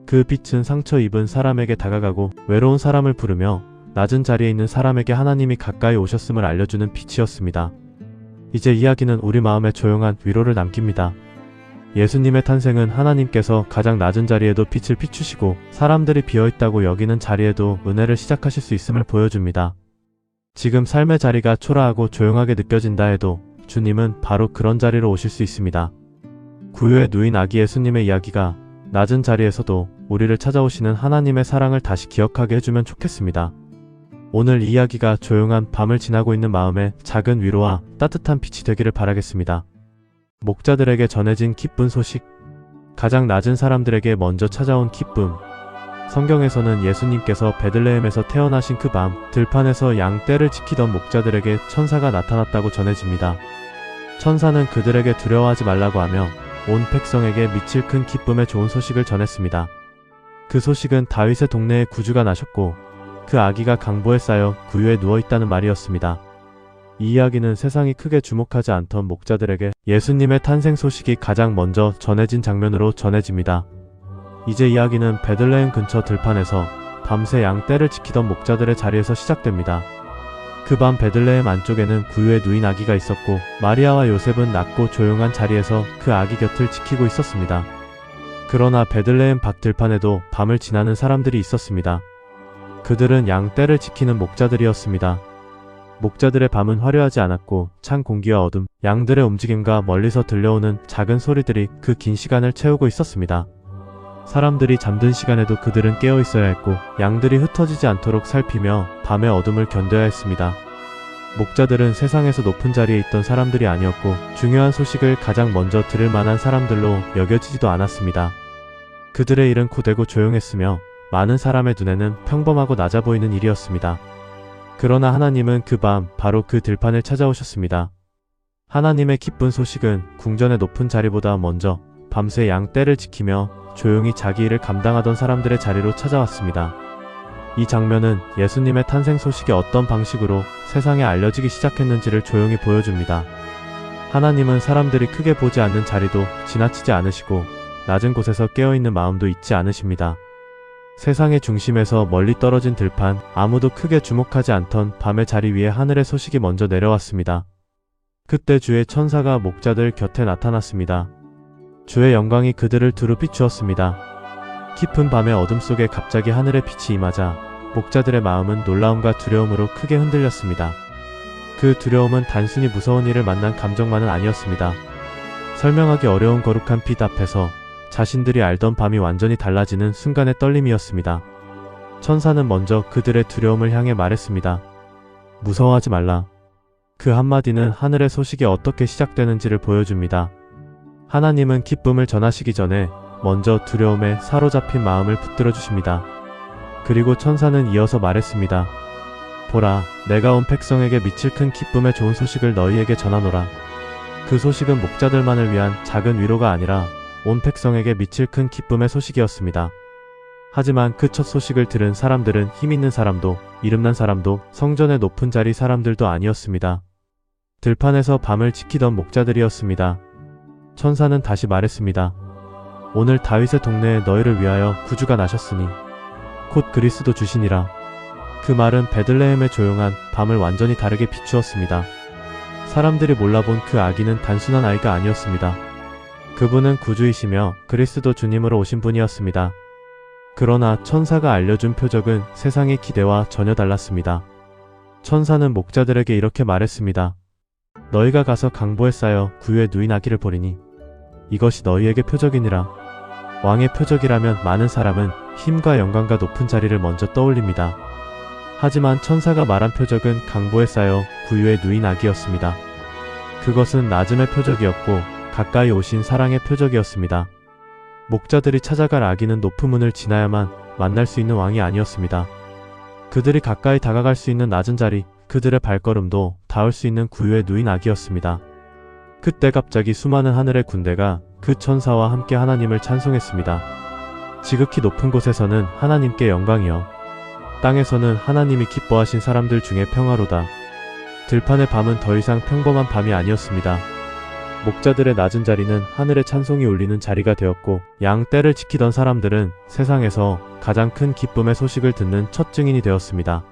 그 빛은 상처 입은 사람에게 다가가고 외로운 사람을 부르며 낮은 자리에 있는 사람에게 하나님이 가까이 오셨음을 알려주는 빛이었습니다. 이제 이야기는 우리 마음에 조용한 위로를 남깁니다. 예수님의 탄생은 하나님께서 가장 낮은 자리에도 빛을 비추시고 사람들이 비어있다고 여기는 자리에도 은혜를 시작하실 수 있음을 보여줍니다. 지금 삶의 자리가 초라하고 조용하게 느껴진다 해도 주님은 바로 그런 자리로 오실 수 있습니다. 구유의 누인 아기 예수님의 이야기가 낮은 자리에서도 우리를 찾아오시는 하나님의 사랑을 다시 기억하게 해주면 좋겠습니다. 오늘 이 이야기가 조용한 밤을 지나고 있는 마음에 작은 위로와 따뜻한 빛이 되기를 바라겠습니다. 목자들에게 전해진 기쁜 소식, 가장 낮은 사람들에게 먼저 찾아온 기쁨. 성경에서는 예수님께서 베들레헴에서 태어나신 그 밤 들판에서 양떼를 지키던 목자들에게 천사가 나타났다고 전해집니다. 천사는 그들에게 두려워하지 말라고 하며 온 백성에게 미칠 큰 기쁨의 좋은 소식을 전했습니다. 그 소식은 다윗의 동네에 구주가 나셨고 그 아기가 강보에 쌓여 구유에 누워있다는 말이었습니다. 이 이야기는 세상이 크게 주목하지 않던 목자들에게 예수님의 탄생 소식이 가장 먼저 전해진 장면으로 전해집니다. 이제 이야기는 베들레헴 근처 들판에서 밤새 양떼를 지키던 목자들의 자리에서 시작됩니다. 그 밤 베들레헴 안쪽에는 구유의 누인 아기가 있었고 마리아와 요셉은 낮고 조용한 자리에서 그 아기 곁을 지키고 있었습니다. 그러나 베들레헴 밖 들판에도 밤을 지나는 사람들이 있었습니다. 그들은 양떼를 지키는 목자들이었습니다. 목자들의 밤은 화려하지 않았고 찬 공기와 어둠, 양들의 움직임과 멀리서 들려오는 작은 소리들이 그 긴 시간을 채우고 있었습니다. 사람들이 잠든 시간에도 그들은 깨어 있어야 했고 양들이 흩어지지 않도록 살피며 밤의 어둠을 견뎌야 했습니다. 목자들은 세상에서 높은 자리에 있던 사람들이 아니었고 중요한 소식을 가장 먼저 들을 만한 사람들로 여겨지지도 않았습니다. 그들의 일은 고되고 조용했으며 많은 사람의 눈에는 평범하고 낮아 보이는 일이었습니다. 그러나 하나님은 그 밤 바로 그 들판을 찾아오셨습니다. 하나님의 기쁜 소식은 궁전의 높은 자리보다 먼저 밤새 양떼를 지키며 조용히 자기 일을 감당하던 사람들의 자리로 찾아왔습니다. 이 장면은 예수님의 탄생 소식이 어떤 방식으로 세상에 알려지기 시작했는지를 조용히 보여줍니다. 하나님은 사람들이 크게 보지 않는 자리도 지나치지 않으시고 낮은 곳에서 깨어있는 마음도 잊지 않으십니다. 세상의 중심에서 멀리 떨어진 들판, 아무도 크게 주목하지 않던 밤의 자리 위에 하늘의 소식이 먼저 내려왔습니다. 그때 주의 천사가 목자들 곁에 나타났습니다. 주의 영광이 그들을 두루 비추었습니다. 깊은 밤의 어둠 속에 갑자기 하늘의 빛이 임하자 목자들의 마음은 놀라움과 두려움으로 크게 흔들렸습니다. 그 두려움은 단순히 무서운 일을 만난 감정만은 아니었습니다. 설명하기 어려운 거룩한 빛 앞에서 자신들이 알던 밤이 완전히 달라지는 순간의 떨림이었습니다. 천사는 먼저 그들의 두려움을 향해 말했습니다. 무서워하지 말라. 그 한마디는 하늘의 소식이 어떻게 시작되는지를 보여줍니다. 하나님은 기쁨을 전하시기 전에 먼저 두려움에 사로잡힌 마음을 붙들어 주십니다. 그리고 천사는 이어서 말했습니다. 보라, 내가 온 백성에게 미칠 큰 기쁨의 좋은 소식을 너희에게 전하노라. 그 소식은 목자들만을 위한 작은 위로가 아니라 온 백성에게 미칠 큰 기쁨의 소식이었습니다. 하지만 그 첫 소식을 들은 사람들은 힘있는 사람도 이름난 사람도 성전의 높은 자리 사람들도 아니었습니다. 들판에서 밤을 지키던 목자들이었습니다. 천사는 다시 말했습니다. 오늘 다윗의 동네에 너희를 위하여 구주가 나셨으니 곧 그리스도 주시니라. 그 말은 베들레헴의 조용한 밤을 완전히 다르게 비추었습니다. 사람들이 몰라본 그 아기는 단순한 아이가 아니었습니다. 그분은 구주이시며 그리스도 주님으로 오신 분이었습니다. 그러나 천사가 알려준 표적은 세상의 기대와 전혀 달랐습니다. 천사는 목자들에게 이렇게 말했습니다. 너희가 가서 강보에 쌓여 구유에 누인 아기를 보리니 이것이 너희에게 표적이니라. 왕의 표적이라면 많은 사람은 힘과 영광과 높은 자리를 먼저 떠올립니다. 하지만 천사가 말한 표적은 강보에 쌓여 구유에 누인 아기였습니다. 그것은 낮음의 표적이었고 가까이 오신 사랑의 표적이었습니다. 목자들이 찾아갈 아기는 높은 문을 지나야만 만날 수 있는 왕이 아니었습니다. 그들이 가까이 다가갈 수 있는 낮은 자리, 그들의 발걸음도 닿을 수 있는 구유에 누인 아기였습니다. 그때 갑자기 수많은 하늘의 군대가 그 천사와 함께 하나님을 찬송했습니다. 지극히 높은 곳에서는 하나님께 영광이여, 땅에서는 하나님이 기뻐하신 사람들 중에 평화로다. 들판의 밤은 더 이상 평범한 밤이 아니었습니다. 목자들의 낮은 자리는 하늘의 찬송이 울리는 자리가 되었고 양 떼를 지키던 사람들은 세상에서 가장 큰 기쁨의 소식을 듣는 첫 증인이 되었습니다.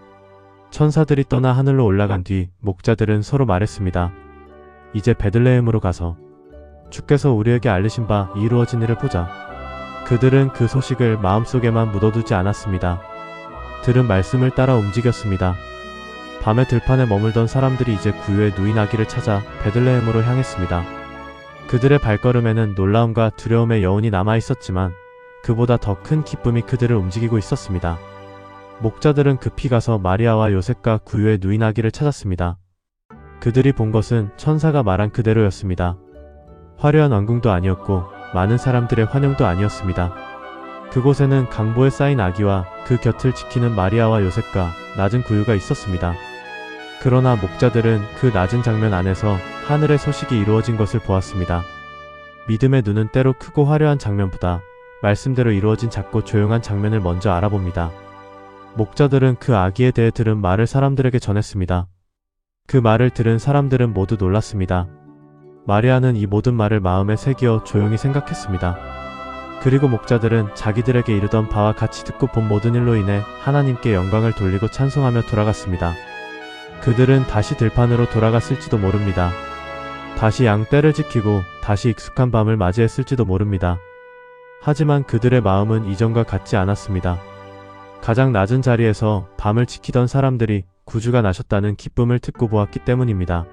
천사들이 떠나 하늘로 올라간 뒤 목자들은 서로 말했습니다. 이제 베들레헴으로 가서 주께서 우리에게 알리신 바 이루어진 일을 보자. 그들은 그 소식을 마음속에만 묻어두지 않았습니다. 들은 말씀을 따라 움직였습니다. 밤에 들판에 머물던 사람들이 이제 구유에 누인 아기를 찾아 베들레헴으로 향했습니다. 그들의 발걸음에는 놀라움과 두려움의 여운이 남아있었지만 그보다 더 큰 기쁨이 그들을 움직이고 있었습니다. 목자들은 급히 가서 마리아와 요셉과 구유에 누인 아기를 찾았습니다. 그들이 본 것은 천사가 말한 그대로였습니다. 화려한 왕궁도 아니었고 많은 사람들의 환영도 아니었습니다. 그곳에는 강보에 쌓인 아기와 그 곁을 지키는 마리아와 요셉과 낮은 구유가 있었습니다. 그러나 목자들은 그 낮은 장면 안에서 하늘의 소식이 이루어진 것을 보았습니다. 믿음의 눈은 때로 크고 화려한 장면보다 말씀대로 이루어진 작고 조용한 장면을 먼저 알아봅니다. 목자들은 그 아기에 대해 들은 말을 사람들에게 전했습니다. 그 말을 들은 사람들은 모두 놀랐습니다. 마리아는 이 모든 말을 마음에 새기어 조용히 생각했습니다. 그리고 목자들은 자기들에게 이르던 바와 같이 듣고 본 모든 일로 인해 하나님께 영광을 돌리고 찬송하며 돌아갔습니다. 그들은 다시 들판으로 돌아갔을지도 모릅니다. 다시 양떼를 지키고 다시 익숙한 밤을 맞이했을지도 모릅니다. 하지만 그들의 마음은 이전과 같지 않았습니다. 가장 낮은 자리에서 밤을 지키던 사람들이 구주가 나셨다는 기쁨을 듣고 보았기 때문입니다.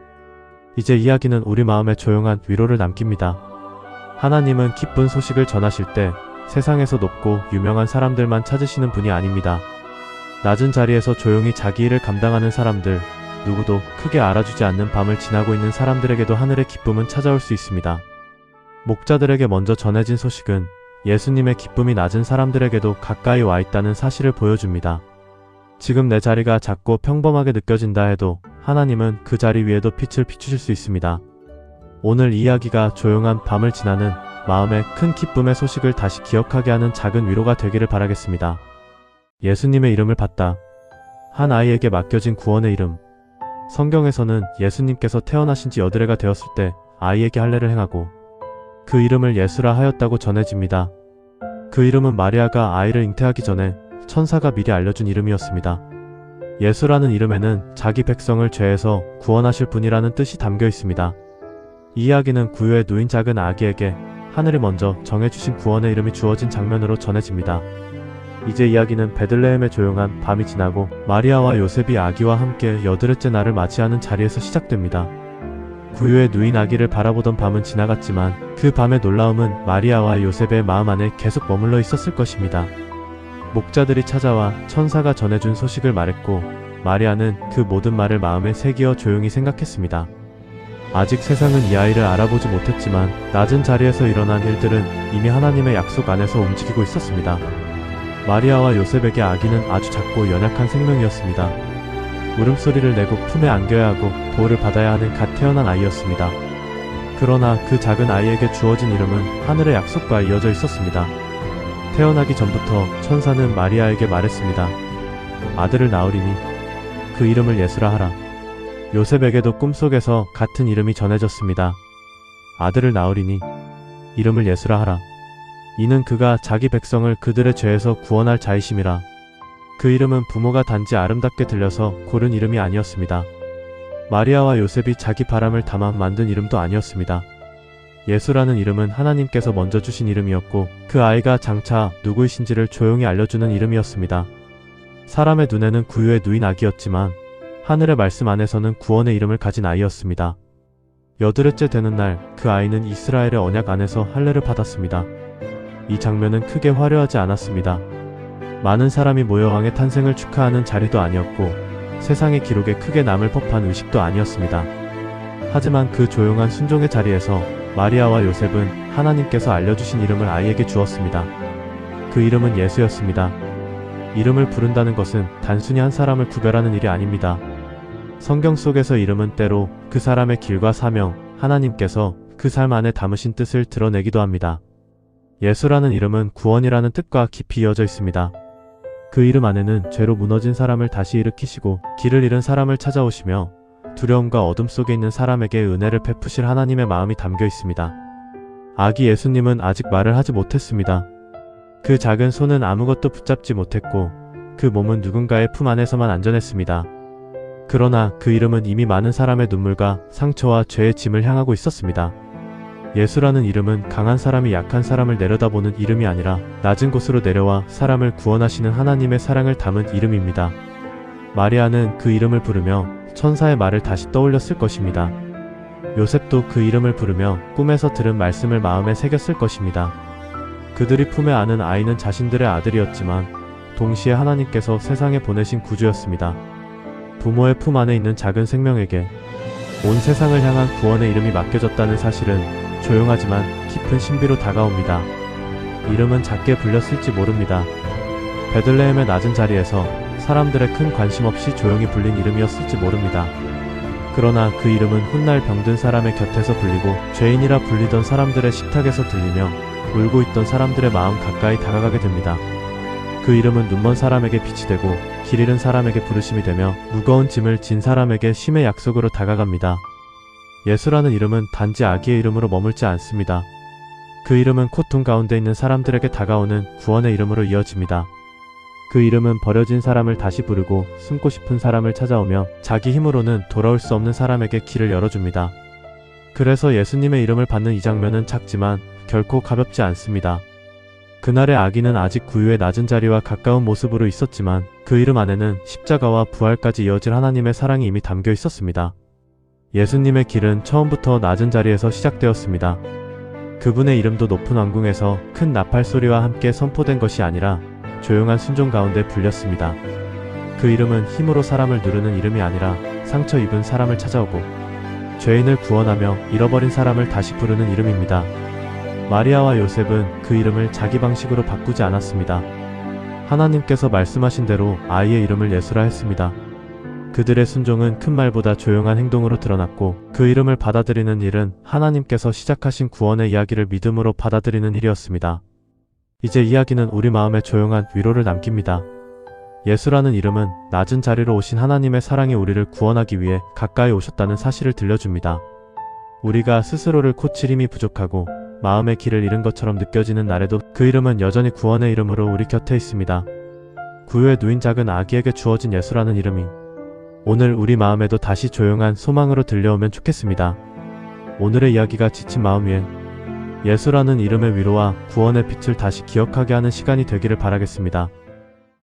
이제 이야기는 우리 마음에 조용한 위로를 남깁니다. 하나님은 기쁜 소식을 전하실 때 세상에서 높고 유명한 사람들만 찾으시는 분이 아닙니다. 낮은 자리에서 조용히 자기 일을 감당하는 사람들, 누구도 크게 알아주지 않는 밤을 지나고 있는 사람들에게도 하늘의 기쁨은 찾아올 수 있습니다. 목자들에게 먼저 전해진 소식은 예수님의 기쁨이 낮은 사람들에게도 가까이 와 있다는 사실을 보여줍니다. 지금 내 자리가 작고 평범하게 느껴진다 해도 하나님은 그 자리 위에도 빛을 비추실 수 있습니다. 오늘 이야기가 조용한 밤을 지나는 마음의 큰 기쁨의 소식을 다시 기억하게 하는 작은 위로가 되기를 바라겠습니다. 예수님의 이름을 받다. 한 아이에게 맡겨진 구원의 이름. 성경에서는 예수님께서 태어나신 지 여드레가 되었을 때 아이에게 할례를 행하고 그 이름을 예수라 하였다고 전해집니다. 그 이름은 마리아가 아이를 잉태하기 전에 천사가 미리 알려준 이름이었습니다. 예수라는 이름에는 자기 백성을 죄에서 구원하실 분이라는 뜻이 담겨 있습니다. 이 이야기는 구유에 누인 작은 아기에게 하늘이 먼저 정해주신 구원의 이름이 주어진 장면으로 전해집니다. 이제 이야기는 베들레헴의 조용한 밤이 지나고 마리아와 요셉이 아기와 함께 여드레째 날을 맞이하는 자리에서 시작됩니다. 구유에 누인 아기를 바라보던 밤은 지나갔지만 그 밤의 놀라움은 마리아와 요셉의 마음 안에 계속 머물러 있었을 것입니다. 목자들이 찾아와 천사가 전해준 소식을 말했고 마리아는 그 모든 말을 마음에 새기어 조용히 생각했습니다. 아직 세상은 이 아이를 알아보지 못했지만 낮은 자리에서 일어난 일들은 이미 하나님의 약속 안에서 움직이고 있었습니다. 마리아와 요셉에게 아기는 아주 작고 연약한 생명이었습니다. 울음소리를 내고 품에 안겨야 하고 보호를 받아야 하는 갓 태어난 아이였습니다. 그러나 그 작은 아이에게 주어진 이름은 하늘의 약속과 이어져 있었습니다. 태어나기 전부터 천사는 마리아에게 말했습니다. 아들을 낳으리니 그 이름을 예수라 하라. 요셉에게도 꿈속에서 같은 이름이 전해졌습니다. 아들을 낳으리니 이름을 예수라 하라. 이는 그가 자기 백성을 그들의 죄에서 구원할 자이심이라. 그 이름은 부모가 단지 아름답게 들려서 고른 이름이 아니었습니다. 마리아와 요셉이 자기 바람을 담아 만든 이름도 아니었습니다. 예수라는 이름은 하나님께서 먼저 주신 이름이었고 그 아이가 장차 누구이신지를 조용히 알려주는 이름이었습니다. 사람의 눈에는 구유에 누인 아기였지만 하늘의 말씀 안에서는 구원의 이름을 가진 아이였습니다. 여드레째 되는 날 그 아이는 이스라엘의 언약 안에서 할례를 받았습니다. 이 장면은 크게 화려하지 않았습니다. 많은 사람이 모여 왕의 탄생을 축하하는 자리도 아니었고 세상의 기록에 크게 남을 법한 의식도 아니었습니다. 하지만 그 조용한 순종의 자리에서 마리아와 요셉은 하나님께서 알려주신 이름을 아이에게 주었습니다. 그 이름은 예수였습니다. 이름을 부른다는 것은 단순히 한 사람을 구별하는 일이 아닙니다. 성경 속에서 이름은 때로 그 사람의 길과 사명, 하나님께서 그 삶 안에 담으신 뜻을 드러내기도 합니다. 예수라는 이름은 구원이라는 뜻과 깊이 이어져 있습니다. 그 이름 안에는 죄로 무너진 사람을 다시 일으키시고 길을 잃은 사람을 찾아오시며 두려움과 어둠 속에 있는 사람에게 은혜를 베푸실 하나님의 마음이 담겨 있습니다. 아기 예수님은 아직 말을 하지 못했습니다. 그 작은 손은 아무것도 붙잡지 못했고 그 몸은 누군가의 품 안에서만 안전했습니다. 그러나 그 이름은 이미 많은 사람의 눈물과 상처와 죄의 짐을 향하고 있었습니다. 예수라는 이름은 강한 사람이 약한 사람을 내려다보는 이름이 아니라 낮은 곳으로 내려와 사람을 구원하시는 하나님의 사랑을 담은 이름입니다. 마리아는 그 이름을 부르며 천사의 말을 다시 떠올렸을 것입니다. 요셉도 그 이름을 부르며 꿈에서 들은 말씀을 마음에 새겼을 것입니다. 그들이 품에 안은 아이는 자신들의 아들이었지만 동시에 하나님께서 세상에 보내신 구주였습니다. 부모의 품 안에 있는 작은 생명에게 온 세상을 향한 구원의 이름이 맡겨졌다는 사실은 조용하지만 깊은 신비로 다가옵니다. 이름은 작게 불렸을지 모릅니다. 베들레헴의 낮은 자리에서 사람들의 큰 관심 없이 조용히 불린 이름이었을지 모릅니다. 그러나 그 이름은 훗날 병든 사람의 곁에서 불리고 죄인이라 불리던 사람들의 식탁에서 들리며 울고 있던 사람들의 마음 가까이 다가가게 됩니다. 그 이름은 눈먼 사람에게 빛이 되고 길 잃은 사람에게 부르심이 되며 무거운 짐을 진 사람에게 쉼의 약속으로 다가갑니다. 예수라는 이름은 단지 아기의 이름으로 머물지 않습니다. 그 이름은 고통 가운데 있는 사람들에게 다가오는 구원의 이름으로 이어집니다. 그 이름은 버려진 사람을 다시 부르고 숨고 싶은 사람을 찾아오며 자기 힘으로는 돌아올 수 없는 사람에게 길을 열어줍니다. 그래서 예수님의 이름을 받는 이 장면은 작지만 결코 가볍지 않습니다. 그날의 아기는 아직 구유의 낮은 자리와 가까운 모습으로 있었지만 그 이름 안에는 십자가와 부활까지 이어질 하나님의 사랑이 이미 담겨 있었습니다. 예수님의 길은 처음부터 낮은 자리에서 시작되었습니다. 그분의 이름도 높은 왕궁에서 큰 나팔 소리와 함께 선포된 것이 아니라 조용한 순종 가운데 불렸습니다. 그 이름은 힘으로 사람을 누르는 이름이 아니라 상처 입은 사람을 찾아오고 죄인을 구원하며 잃어버린 사람을 다시 부르는 이름입니다. 마리아와 요셉은 그 이름을 자기 방식으로 바꾸지 않았습니다. 하나님께서 말씀하신 대로 아이의 이름을 예수라 했습니다. 그들의 순종은 큰 말보다 조용한 행동으로 드러났고 그 이름을 받아들이는 일은 하나님께서 시작하신 구원의 이야기를 믿음으로 받아들이는 일이었습니다. 이제 이야기는 우리 마음에 조용한 위로를 남깁니다. 예수라는 이름은 낮은 자리로 오신 하나님의 사랑이 우리를 구원하기 위해 가까이 오셨다는 사실을 들려줍니다. 우리가 스스로를 고칠 힘이 부족하고 마음의 길을 잃은 것처럼 느껴지는 날에도 그 이름은 여전히 구원의 이름으로 우리 곁에 있습니다. 구유에 누인 작은 아기에게 주어진 예수라는 이름이 오늘 우리 마음에도 다시 조용한 소망으로 들려오면 좋겠습니다. 오늘의 이야기가 지친 마음 위엔 예수라는 이름의 위로와 구원의 빛을 다시 기억하게 하는 시간이 되기를 바라겠습니다.